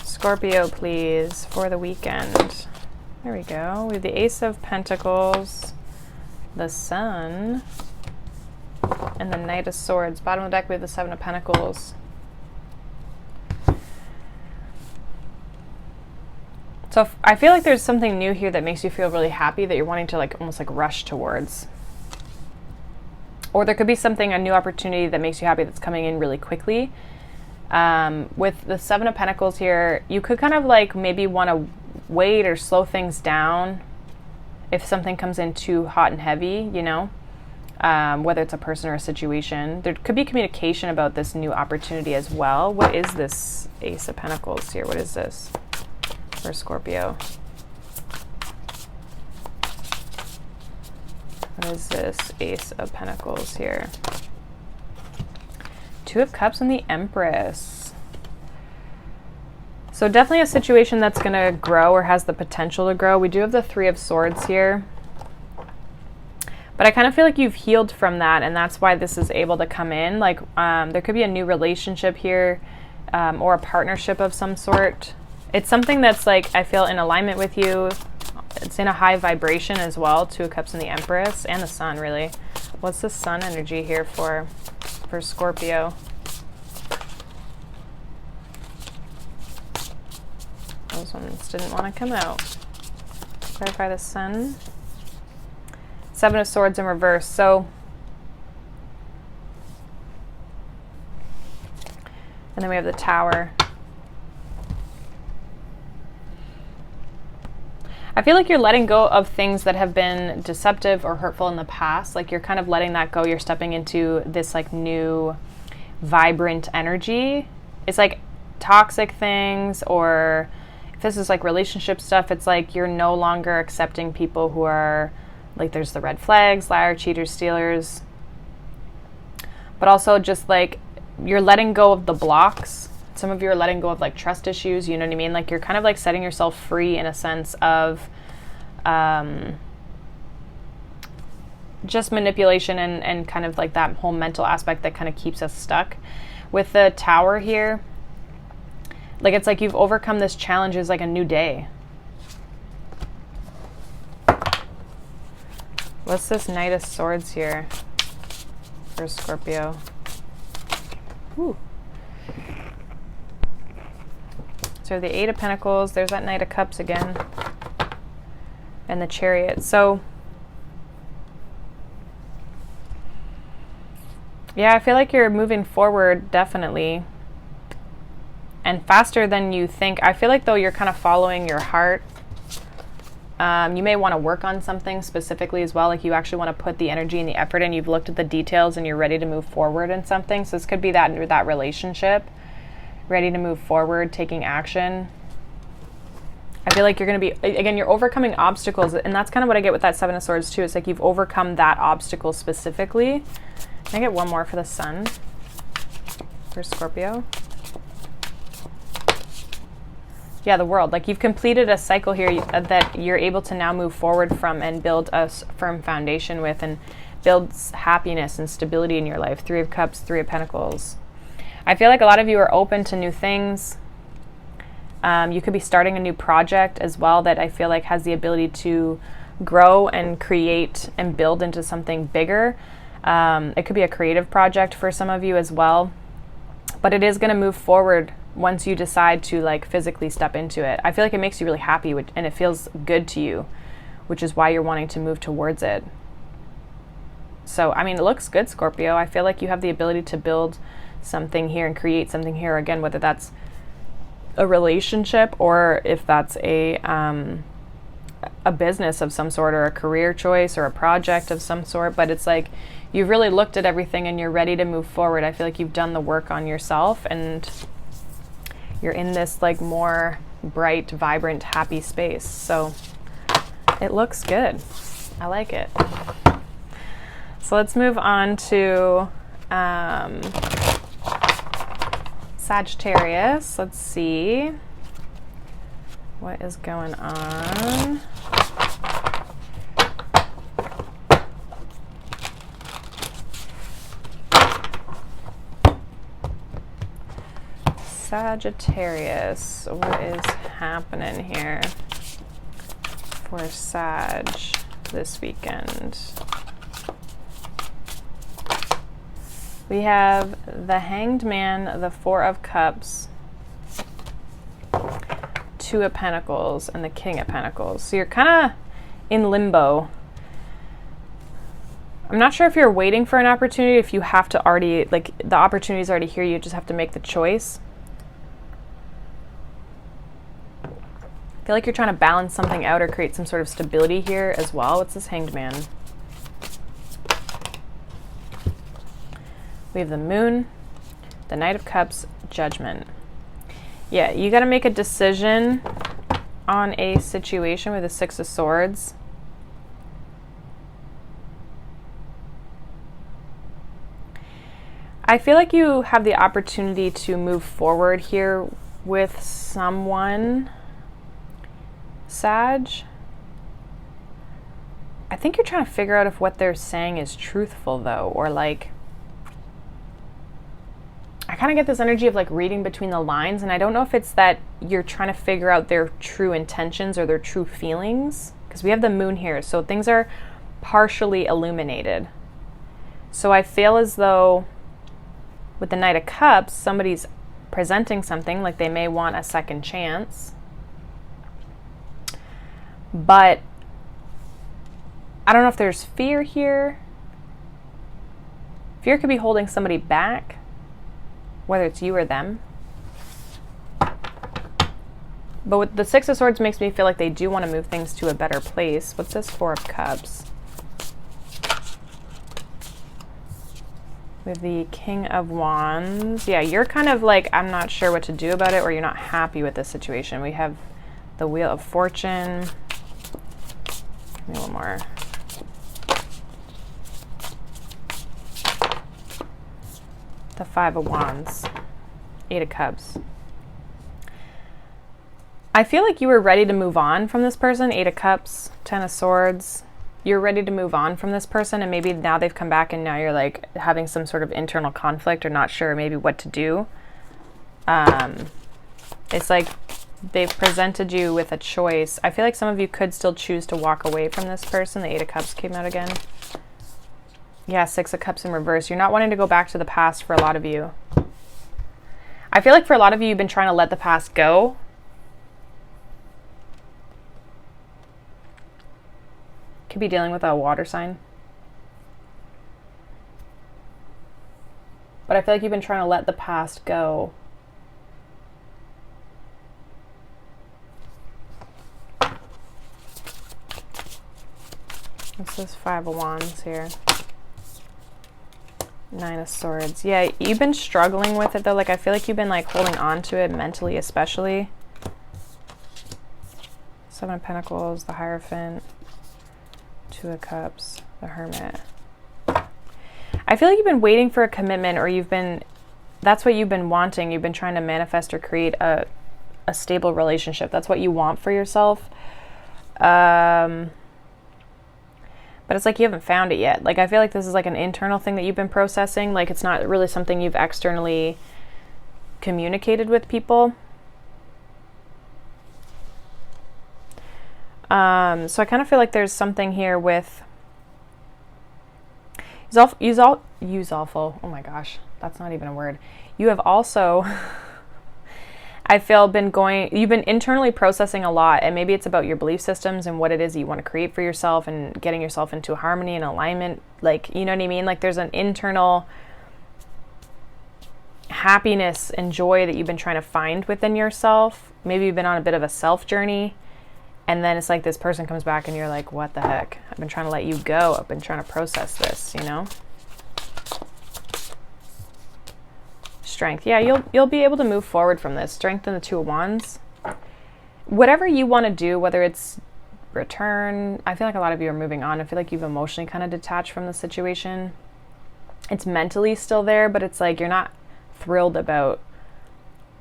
Scorpio, please, for the weekend. There we go. We have the Ace of Pentacles, the Sun, and the Knight of Swords. Bottom of the deck, we have the Seven of Pentacles. So I feel like there's something new here that makes you feel really happy that you're wanting to like almost like rush towards. Or there could be something, a new opportunity that makes you happy that's coming in really quickly. With the Seven of Pentacles here, you could kind of like maybe want to wait or slow things down if something comes in too hot and heavy, you know, whether it's a person or a situation. There could be communication about this new opportunity as well. What is this Ace of Pentacles here? What is this? for Scorpio. What is this Ace of Pentacles here? Two of Cups and the Empress. So definitely a situation that's going to grow or has the potential to grow. We do have the Three of Swords here. But I kind of feel like you've healed from that, and that's why this is able to come in. Like there could be a new relationship here, or a partnership of some sort. It's something that's like, I feel in alignment with you. It's in a high vibration as well. Two of Cups and the Empress and the Sun, really. What's the Sun energy here for Scorpio? Those ones didn't want to come out. Clarify the Sun. Seven of Swords in reverse. So, and then we have the Tower. I feel like you're letting go of things that have been deceptive or hurtful in the past. Like you're kind of letting that go. You're stepping into this like new vibrant energy. It's like toxic things, or if this is like relationship stuff, it's like you're no longer accepting people who are like, there's the red flags, liar, cheaters, stealers. But also just like you're letting go of the blocks. Some of you are letting go of like trust issues, you know what I mean? Like you're kind of like setting yourself free in a sense of just manipulation and kind of like that whole mental aspect that kind of keeps us stuck. With the Tower here, like it's like you've overcome this challenge. Is like a new day. What's this Knight of Swords here for Scorpio? Ooh. So the Eight of Pentacles, there's that Knight of Cups again, and the Chariot. So yeah, I feel like you're moving forward, definitely, and faster than you think. I feel like though you're kind of following your heart. You may want to work on something specifically as well, like you actually want to put the energy and the effort in. You've looked at the details and you're ready to move forward in something. So this could be that relationship. Ready to move forward, taking action. I feel like you're going to be, again, you're overcoming obstacles, and that's kind of what I get with that Seven of Swords too. It's like you've overcome that obstacle specifically. Can I get one more for the Sun for Scorpio? Yeah, the World. Like you've completed a cycle here that you're able to now move forward from and build a firm foundation with, and builds happiness and stability in your life. Three of Cups, Three of Pentacles. I feel like a lot of you are open to new things. You could be starting a new project as well that I feel like has the ability to grow and create and build into something bigger. It could be a creative project for some of you as well. But it is going to move forward once you decide to like physically step into it. I feel like it makes you really happy and it feels good to you, which is why you're wanting to move towards it. So, I mean, it looks good, Scorpio. I feel like you have the ability to build something here and create something here, again, whether that's a relationship or if that's a business of some sort, or a career choice, or a project of some sort. But it's like you've really looked at everything and you're ready to move forward. I feel like you've done the work on yourself and you're in this like more bright, vibrant, happy space. So it looks good. I like it. So let's move on to Sagittarius. Let's see what is going on. Sagittarius, what is happening here for Sag this weekend? We have the Hanged Man, the Four of Cups, Two of Pentacles, and the King of Pentacles. So you're kind of in limbo. I'm not sure if you're waiting for an opportunity, if you have to already, like, the opportunity's already here, you just have to make the choice. I feel like you're trying to balance something out or create some sort of stability here as well. What's this Hanged Man? We have the Moon, the Knight of Cups, Judgment. Yeah, you got to make a decision on a situation with the Six of Swords. I feel like you have the opportunity to move forward here with someone, Sag. I think you're trying to figure out if what they're saying is truthful though, or like, I kind of get this energy of like reading between the lines, and I don't know if it's that you're trying to figure out their true intentions or their true feelings, because we have the moon here, so things are partially illuminated. So I feel as though with the Knight of Cups, somebody's presenting something, like they may want a second chance. But I don't know if there's fear here. Fear could be holding somebody back, whether it's you or them. But with the Six of Swords makes me feel like they do want to move things to a better place. What's this Four of Cups? With the King of Wands. Yeah, you're kind of like, I'm not sure what to do about it, or you're not happy with this situation. We have the Wheel of Fortune. Give me one more. The Five of Wands. Eight of Cups. I feel like you were ready to move on from this person. Eight of Cups, Ten of Swords. You're ready to move on from this person, and maybe now they've come back and now you're like having some sort of internal conflict or not sure maybe what to do. It's like they've presented you with a choice. I feel like some of you could still choose to walk away from this person. The Eight of Cups came out again. Yeah, Six of Cups in reverse. You're not wanting to go back to the past for a lot of you. I feel like for a lot of you, you've been trying to let the past go. Could be dealing with a water sign. But I feel like you've been trying to let the past go. What's this Five of Wands here? Nine of Swords. Yeah, you've been struggling with it though. Like I feel like you've been like holding on to it mentally especially. Seven of Pentacles, the Hierophant. Two of Cups, the Hermit. I feel like you've been waiting for a commitment, or that's what you've been wanting. You've been trying to manifest or create a stable relationship. That's what you want for yourself. But it's like you haven't found it yet. Like I feel like this is like an internal thing that you've been processing. Like it's not really something you've externally communicated with people. So I kind of feel like there's something here with use awful. Oh my gosh, that's not even a word. You have also, I feel, you've been internally processing a lot, and maybe it's about your belief systems and what it is that you want to create for yourself and getting yourself into harmony and alignment. Like, you know what I mean? Like there's an internal happiness and joy that you've been trying to find within yourself. Maybe you've been on a bit of a self journey. And then it's like this person comes back and you're like, what the heck? I've been trying to let you go. I've been trying to process this, you know? Strength. Yeah, you'll be able to move forward from this. Strength and the Two of Wands. Whatever you want to do, whether it's return, I feel like a lot of you are moving on. I feel like you've emotionally kind of detached from the situation. It's mentally still there, but it's like you're not thrilled about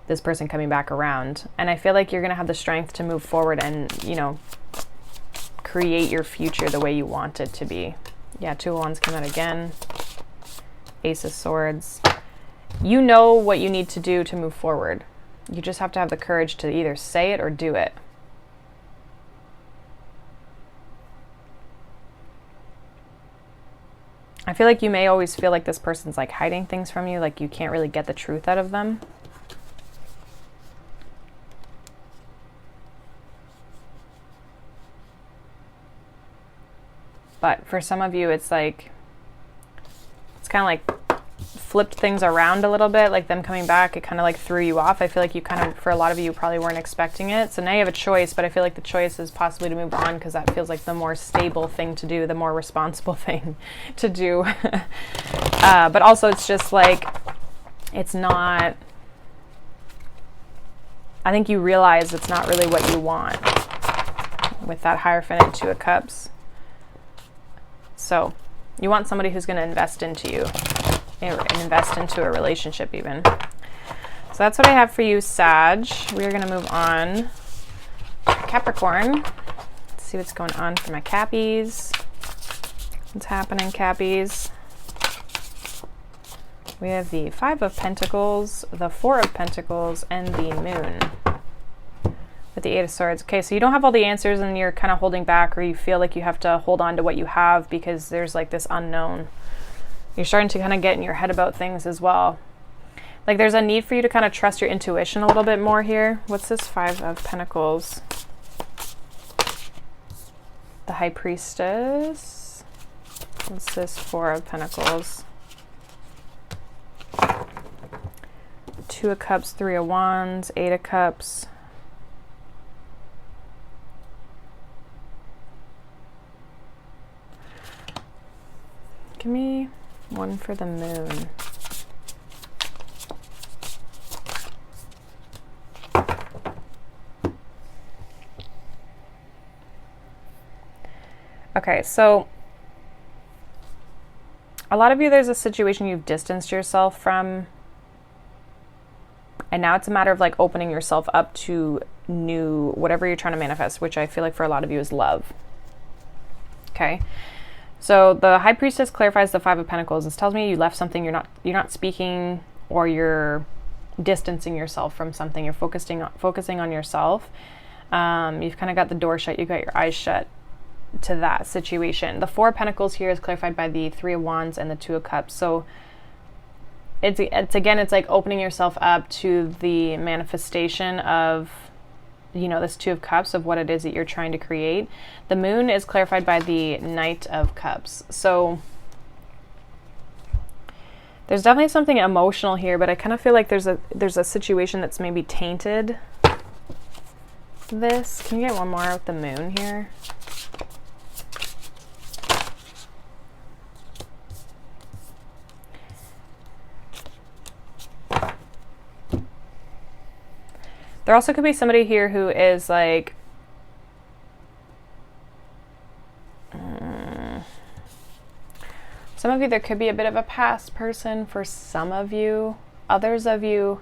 this person coming back around. And I feel like you're going to have the strength to move forward and, you know, create your future the way you want it to be. Yeah, Two of Wands came out again. Ace of Swords. You know what you need to do to move forward. You just have to have the courage to either say it or do it. I feel like you may always feel like this person's like hiding things from you, like you can't really get the truth out of them. But for some of you, it's like, it's kind of like flipped things around a little bit, like them coming back, it kind of like threw you off. I feel like you kind of, for a lot of you, probably weren't expecting it. So now you have a choice, but I feel like the choice is possibly to move on because that feels like the more stable thing to do, the more responsible thing to do. But also it's just like, it's not, I think you realize it's not really what you want. with that Hierophant, Two of Cups. So you want somebody who's going to invest into you, and invest into a relationship even. So that's what I have for you, Sag. We are going to move on to Capricorn. Let's see what's going on for my Cappies. What's happening, Cappies? We have the Five of Pentacles, the Four of Pentacles, and the Moon with the Eight of Swords. Okay, so you don't have all the answers and you're kind of holding back, or you feel like you have to hold on to what you have because there's like this unknown. You're starting to kind of get in your head about things as well. Like there's a need for you to kind of trust your intuition a little bit more here. What's this Five of Pentacles? The High Priestess. What's this Four of Pentacles? Two of Cups, Three of Wands, Eight of Cups. Give me one for the Moon. Okay, so a lot of you, there's a situation you've distanced yourself from, and now it's a matter of like opening yourself up to new, whatever you're trying to manifest, which I feel like for a lot of you is love. Okay. So the High Priestess clarifies the Five of Pentacles. This tells me you left something, you're not speaking, or you're distancing yourself from something. You're focusing on yourself. You've kind of got the door shut, you've got your eyes shut to that situation. The Four of Pentacles here is clarified by the Three of Wands and the Two of Cups. So it's again, it's like opening yourself up to the manifestation of, you know, this Two of Cups, of what it is that you're trying to create. The Moon is clarified by the Knight of Cups. So there's definitely something emotional here, but I kind of feel like there's a situation that's maybe tainted this. Can you get one more with the Moon here? There also could be somebody here who is like, some of you, there could be a bit of a past person for some of you. Others of you,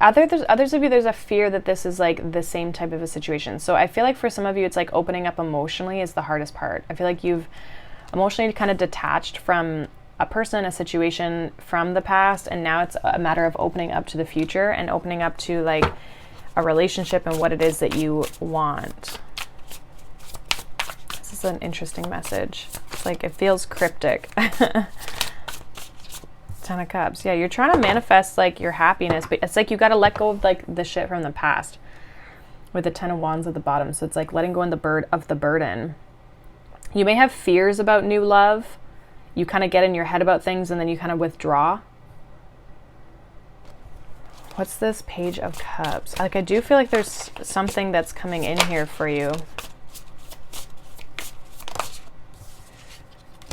there's a fear that this is like the same type of a situation. So I feel like for some of you, it's like opening up emotionally is the hardest part. I feel like you've emotionally kind of detached from a person, a situation from the past, and now it's a matter of opening up to the future and opening up to like a relationship and what it is that you want. This is an interesting message. It's like, it feels cryptic. Ten of Cups. Yeah, you're trying to manifest like your happiness, but it's like you got to let go of like the shit from the past with the Ten of Wands at the bottom. So it's like letting go of the burden. You may have fears about new love. You kind of get in your head about things and then you kind of withdraw. What's this Page of Cups? Like, I do feel like there's something that's coming in here for you.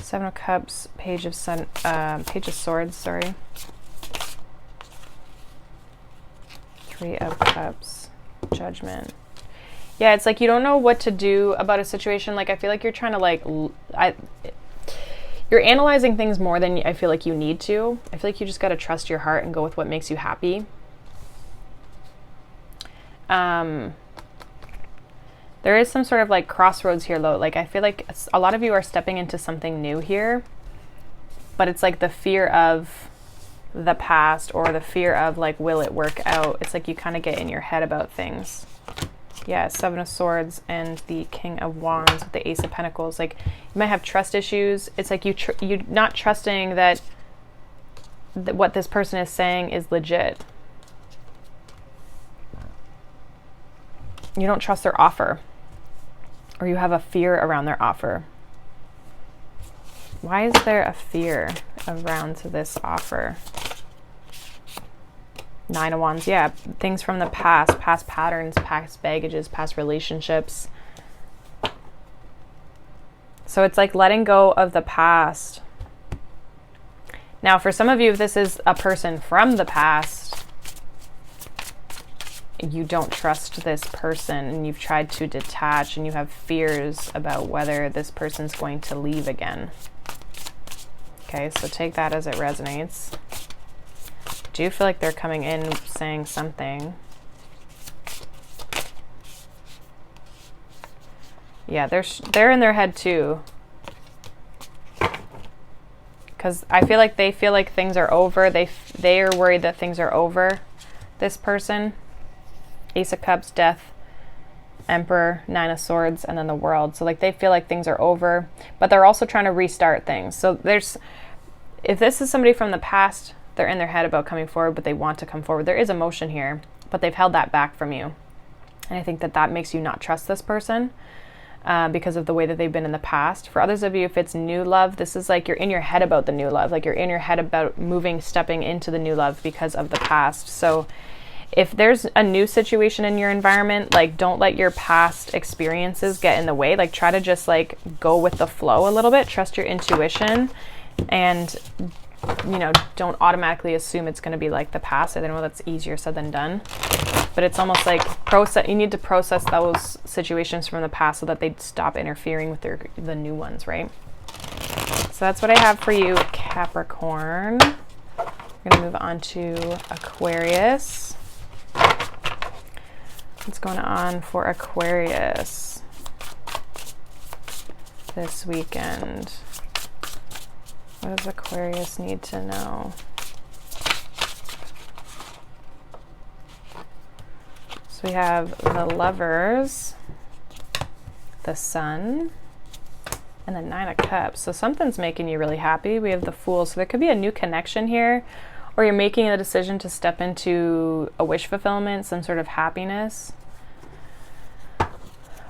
Seven of Cups, Page of Swords, sorry. Three of Cups, Judgment. Yeah, it's like you don't know what to do about a situation. Like, I feel like you're trying to like, you're analyzing things more than I feel like you need to. I feel like you just got to trust your heart and go with what makes you happy. There is some sort of like crossroads here though. Like I feel like a lot of you are stepping into something new here, but it's like the fear of the past or the fear of like, will it work out? It's like you kind of get in your head about things. Yeah, Seven of Swords and the King of Wands with the Ace of Pentacles. Like you might have trust issues. It's like you're not trusting that what this person is saying is legit. You don't trust their offer, or you have a fear around their offer. Why is there a fear around to this offer? Nine of Wands, yeah, things from the past patterns, past baggages, past relationships. So it's like letting go of the past. Now, for some of you, if this is a person from the past, you don't trust this person and you've tried to detach and you have fears about whether this person's going to leave again. Okay, so take that as it resonates. Do you feel like they're coming in saying something? Yeah, they're in their head too. Because I feel like they feel like things are over. They are worried that things are over. This person. Ace of Cups, Death, Emperor, Nine of Swords, and then the World. So like they feel like things are over, but they're also trying to restart things. So if this is somebody from the past, they're in their head about coming forward, but they want to come forward. There is emotion here, but they've held that back from you. And I think that makes you not trust this person because of the way that they've been in the past. For others of you, if it's new love, this is like you're in your head about the new love. Like you're in your head about stepping into the new love because of the past. So if there's a new situation in your environment, like don't let your past experiences get in the way. Like try to just like go with the flow a little bit. Trust your intuition and, you know, don't automatically assume it's going to be like the past. I know that's easier said than done, but it's almost like you need to process those situations from the past so that they stop interfering with the new ones, right? So that's what I have for you, Capricorn. We're going to move on to Aquarius. What's going on for Aquarius this weekend? What does Aquarius need to know? So we have the Lovers, the Sun, and the Nine of Cups. So something's making you really happy. We have the Fool. So there could be a new connection here, or you're making a decision to step into a wish fulfillment, some sort of happiness.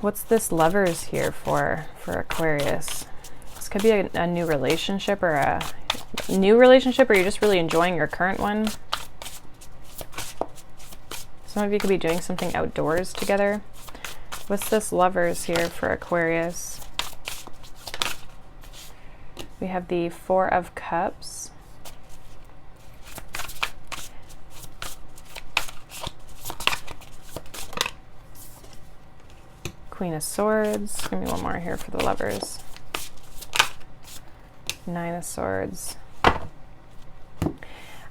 What's this Lovers here for Aquarius? This could be a new relationship or you're just really enjoying your current one. Some of you could be doing something outdoors together. What's this Lovers here for Aquarius? We have the Four of Cups. Queen of Swords. Give me one more here for the Lovers. Nine of Swords.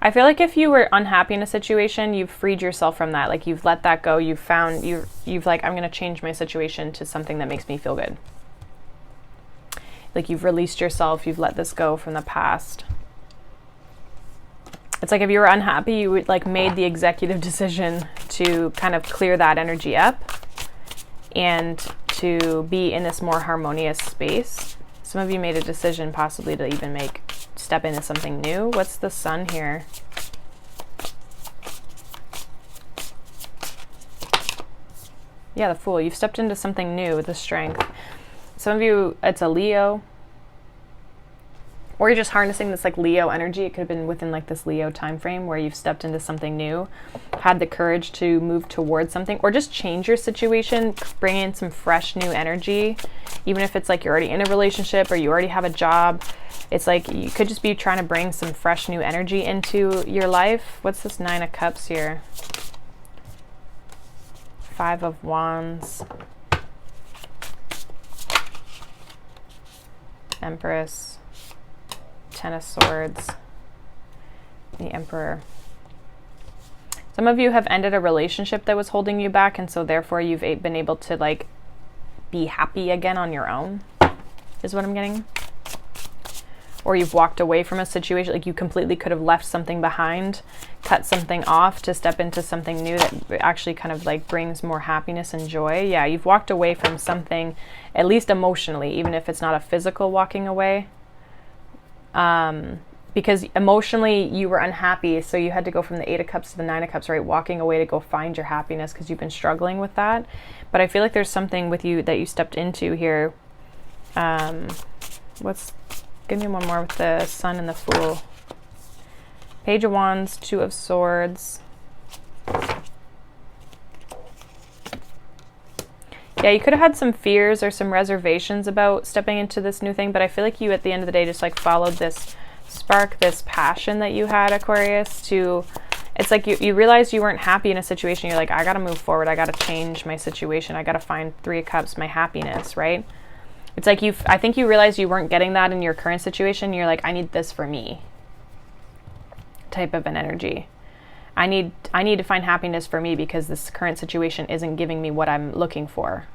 I feel like if you were unhappy in a situation, you've freed yourself from that. Like you've let that go. You've like, I'm going to change my situation to something that makes me feel good. Like you've released yourself. You've let this go from the past. It's like if you were unhappy, you would like made the executive decision to kind of clear that energy up and to be in this more harmonious space. Some of you made a decision possibly to even step into something new. What's the Sun here? Yeah, the Fool. You've stepped into something new with the Strength. Some of you, it's a Leo. Or you're just harnessing this like Leo energy. It could have been within like this Leo time frame where you've stepped into something new, had the courage to move towards something, or just change your situation, bring in some fresh new energy. Even if it's like you're already in a relationship or you already have a job, it's like you could just be trying to bring some fresh new energy into your life. What's this Nine of Cups here? Five of Wands. Empress. Ten of Swords, the Emperor. Some of you have ended a relationship that was holding you back, and so therefore you've been able to like be happy again on your own, is what I'm getting. Or you've walked away from a situation, like you completely could have left something behind, cut something off to step into something new that actually kind of like brings more happiness and joy. Yeah, you've walked away from something, at least emotionally, even if it's not a physical walking away. Because emotionally you were unhappy, so you had to go from the Eight of Cups to the Nine of Cups, right? Walking away to go find your happiness because you've been struggling with that. But I feel like there's something with you that you stepped into here. Give me one more with the Sun and the Fool. Page of Wands, Two of Swords. Yeah, you could have had some fears or some reservations about stepping into this new thing, but I feel like you at the end of the day just like followed this spark, this passion that you had, Aquarius, It's like you realized you weren't happy in a situation. You're like, I got to move forward. I got to change my situation. I got to find 3 of Cups, my happiness, right? It's like I think you realized you weren't getting that in your current situation. You're like, I need this for me type of an energy. I need to find happiness for me because this current situation isn't giving me what I'm looking for.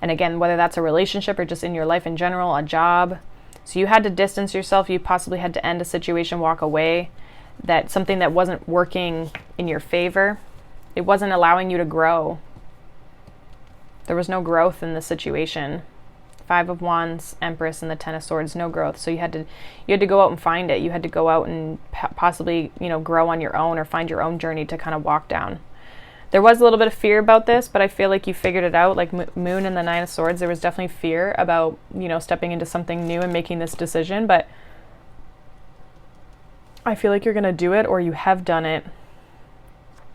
And again, whether that's a relationship or just in your life in general, a job. So you had to distance yourself. You possibly had to end a situation, walk away. That something that wasn't working in your favor. It wasn't allowing you to grow. There was no growth in the situation. 5 of Wands, Empress, and the 10 of Swords, no growth. So you had to go out and find it. You had to go out and possibly, grow on your own or find your own journey to kind of walk down. There was a little bit of fear about this, but I feel like you figured it out. Like Moon and the 9 of Swords, there was definitely fear about, stepping into something new and making this decision, but I feel like you're going to do it, or you have done it.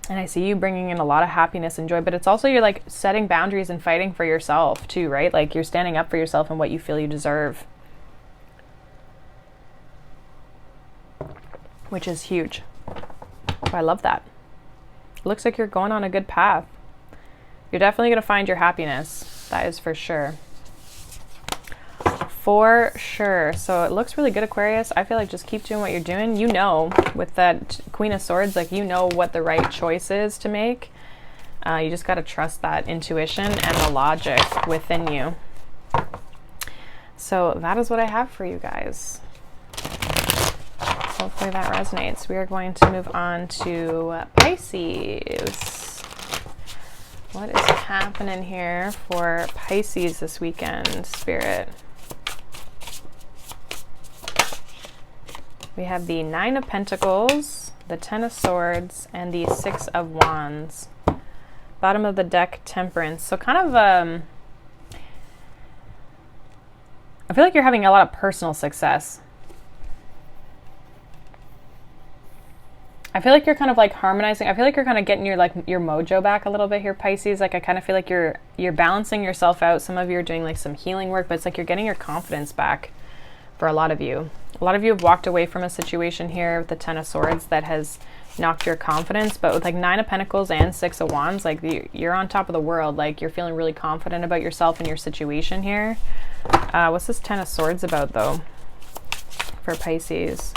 And I see you bringing in a lot of happiness and joy, but it's also you're like setting boundaries and fighting for yourself too, right? Like you're standing up for yourself and what you feel you deserve, which is huge. So I love that. It looks like you're going on a good path. You're definitely going to find your happiness. That is for sure. For sure. So it looks really good, Aquarius. I feel like just keep doing what you're doing. With that Queen of Swords, like what the right choice is to make. You just got to trust that intuition and the logic within you. So that is what I have for you guys. Hopefully that resonates. We are going to move on to Pisces. What is happening here for Pisces this weekend, Spirit? We have the 9 of Pentacles, the 10 of Swords, and the 6 of Wands. Bottom of the deck, Temperance. So kind of, I feel like you're having a lot of personal success. I feel like you're kind of like harmonizing. I feel like you're kind of getting your mojo back a little bit here, Pisces. Like I kind of feel like you're balancing yourself out. Some of you are doing like some healing work, but it's like you're getting your confidence back for a lot of you. A lot of you have walked away from a situation here with the 10 of Swords that has knocked your confidence, but with like 9 of Pentacles and 6 of Wands, like you're on top of the world. Like you're feeling really confident about yourself and your situation here. What's this 10 of Swords about though for Pisces?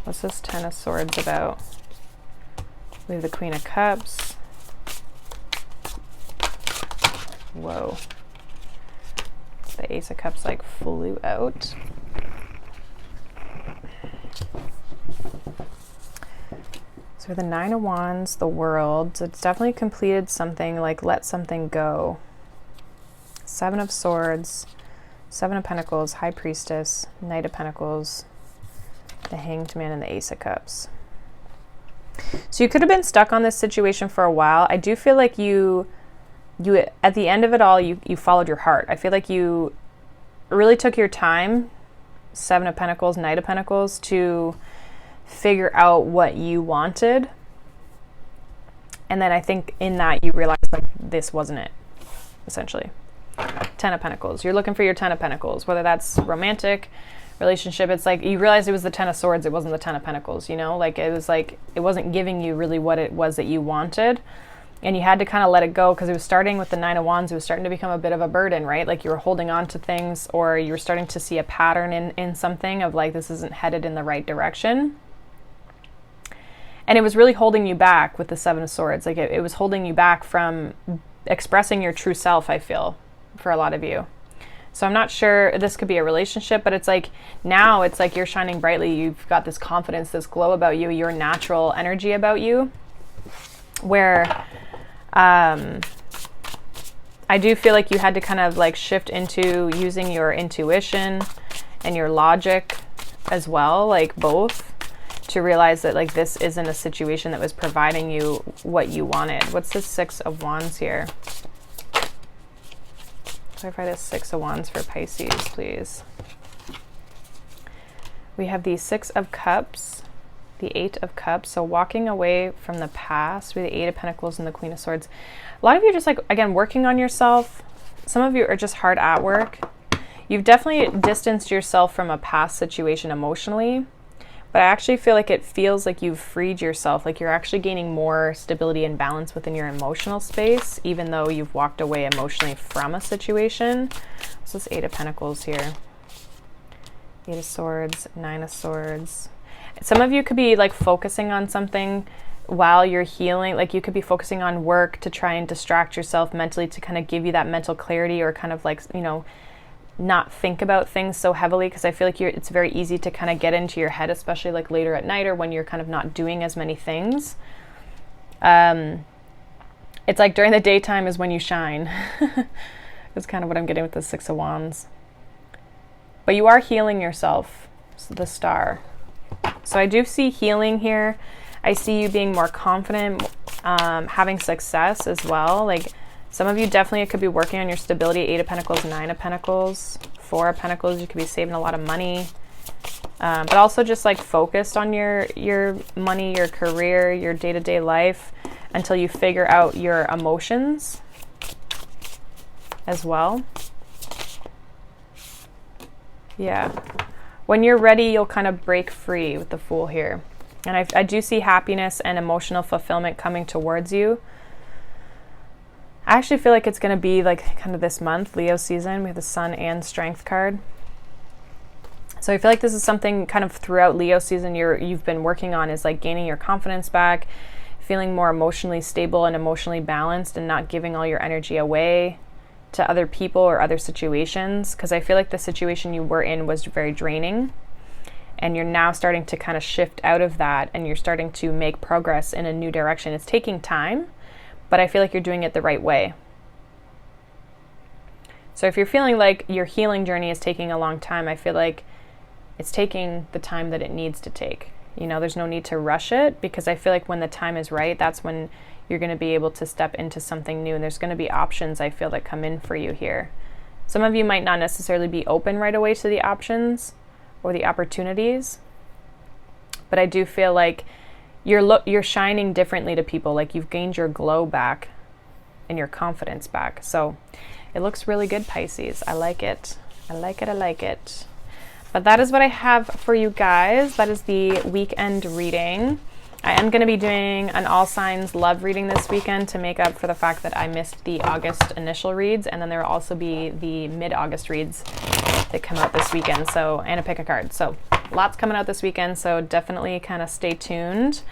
What's this 10 of Swords about? We have the Queen of Cups. Whoa. The Ace of Cups like flew out. So the 9 of Wands, the World. So it's definitely completed something, like let something go. 7 of Swords, 7 of Pentacles, High Priestess, Knight of Pentacles, the Hanged Man, and the Ace of Cups. So you could have been stuck on this situation for a while. I do feel like you at the end of it all, you followed your heart. I feel like you really took your time, 7 of Pentacles, Knight of Pentacles, to figure out what you wanted. And then I think in that you realized like this wasn't it, essentially. 10 of Pentacles. You're looking for your 10 of Pentacles, whether that's romantic, relationship. It's like you realized it was the 10 of Swords. It wasn't the 10 of Pentacles, like it was like it wasn't giving you really what it was that you wanted. And you had to kind of let it go because it was starting with the 9 of Wands. It was starting to become a bit of a burden, right? Like you were holding on to things, or you were starting to see a pattern in something of like, this isn't headed in the right direction. And it was really holding you back with the 7 of Swords. Like it was holding you back from expressing your true self, I feel, for a lot of you. So I'm not sure, this could be a relationship, but it's like now it's like you're shining brightly. You've got this confidence, this glow about you, your natural energy about you, where I do feel like you had to kind of like shift into using your intuition and your logic as well, like both, to realize that like this isn't a situation that was providing you what you wanted. What's the 6 of Wands here? Clarify this 6 of Wands for Pisces, please. We have the 6 of Cups, the 8 of Cups. So walking away from the past with the 8 of Pentacles and the Queen of Swords. A lot of you are just like, again, working on yourself. Some of you are just hard at work. You've definitely distanced yourself from a past situation emotionally, but I actually feel like it feels like you've freed yourself, like you're actually gaining more stability and balance within your emotional space, even though you've walked away emotionally from a situation. So this 8 of Pentacles here. 8 of Swords, 9 of Swords. Some of you could be like focusing on something while you're healing. Like you could be focusing on work to try and distract yourself mentally to kind of give you that mental clarity, or kind of like, you know, not think about things so heavily, because I feel like it's very easy to kind of get into your head, especially like later at night or when you're kind of not doing as many things. It's like during the daytime is when you shine. That's kind of what I'm getting with the 6 of Wands. But you are healing yourself, so the Star. So I do see healing here. I see you being more confident, having success as well. Like some of you definitely could be working on your stability. 8 of Pentacles, 9 of Pentacles, 4 of Pentacles. You could be saving a lot of money, but also just like focused on your money, your career, your day-to-day life until you figure out your emotions as well. Yeah. When you're ready, you'll kind of break free with the Fool here. And I do see happiness and emotional fulfillment coming towards you. I actually feel like it's going to be like kind of this month, Leo season. We have the Sun and Strength card. So I feel like this is something kind of throughout Leo season you've been working on, is like gaining your confidence back, feeling more emotionally stable and emotionally balanced, and not giving all your energy away to other people or other situations. Because I feel like the situation you were in was very draining, and you're now starting to kind of shift out of that, and you're starting to make progress in a new direction. It's taking time, but I feel like you're doing it the right way. So if you're feeling like your healing journey is taking a long time, I feel like it's taking the time that it needs to take. You know, there's no need to rush it, because I feel like when the time is right, that's when you're going to be able to step into something new. And there's going to be options, I feel, that come in for you here. Some of you might not necessarily be open right away to the options or the opportunities, but I do feel like you're shining differently to people. Like you've gained your glow back and your confidence back. So it looks really good, Pisces. I like it. I like it. I like it. But that is what I have for you guys. That is the weekend reading. I am going to be doing an all signs love reading this weekend to make up for the fact that I missed the August initial reads. And then there will also be the mid-August reads that come out this weekend. So, and a pick a card. So lots coming out this weekend. So definitely kind of stay tuned.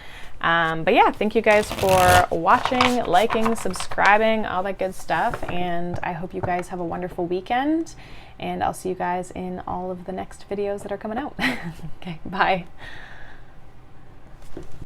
But yeah, thank you guys for watching, liking, subscribing, all that good stuff. And I hope you guys have a wonderful weekend. And I'll see you guys in all of the next videos that are coming out. Okay, bye.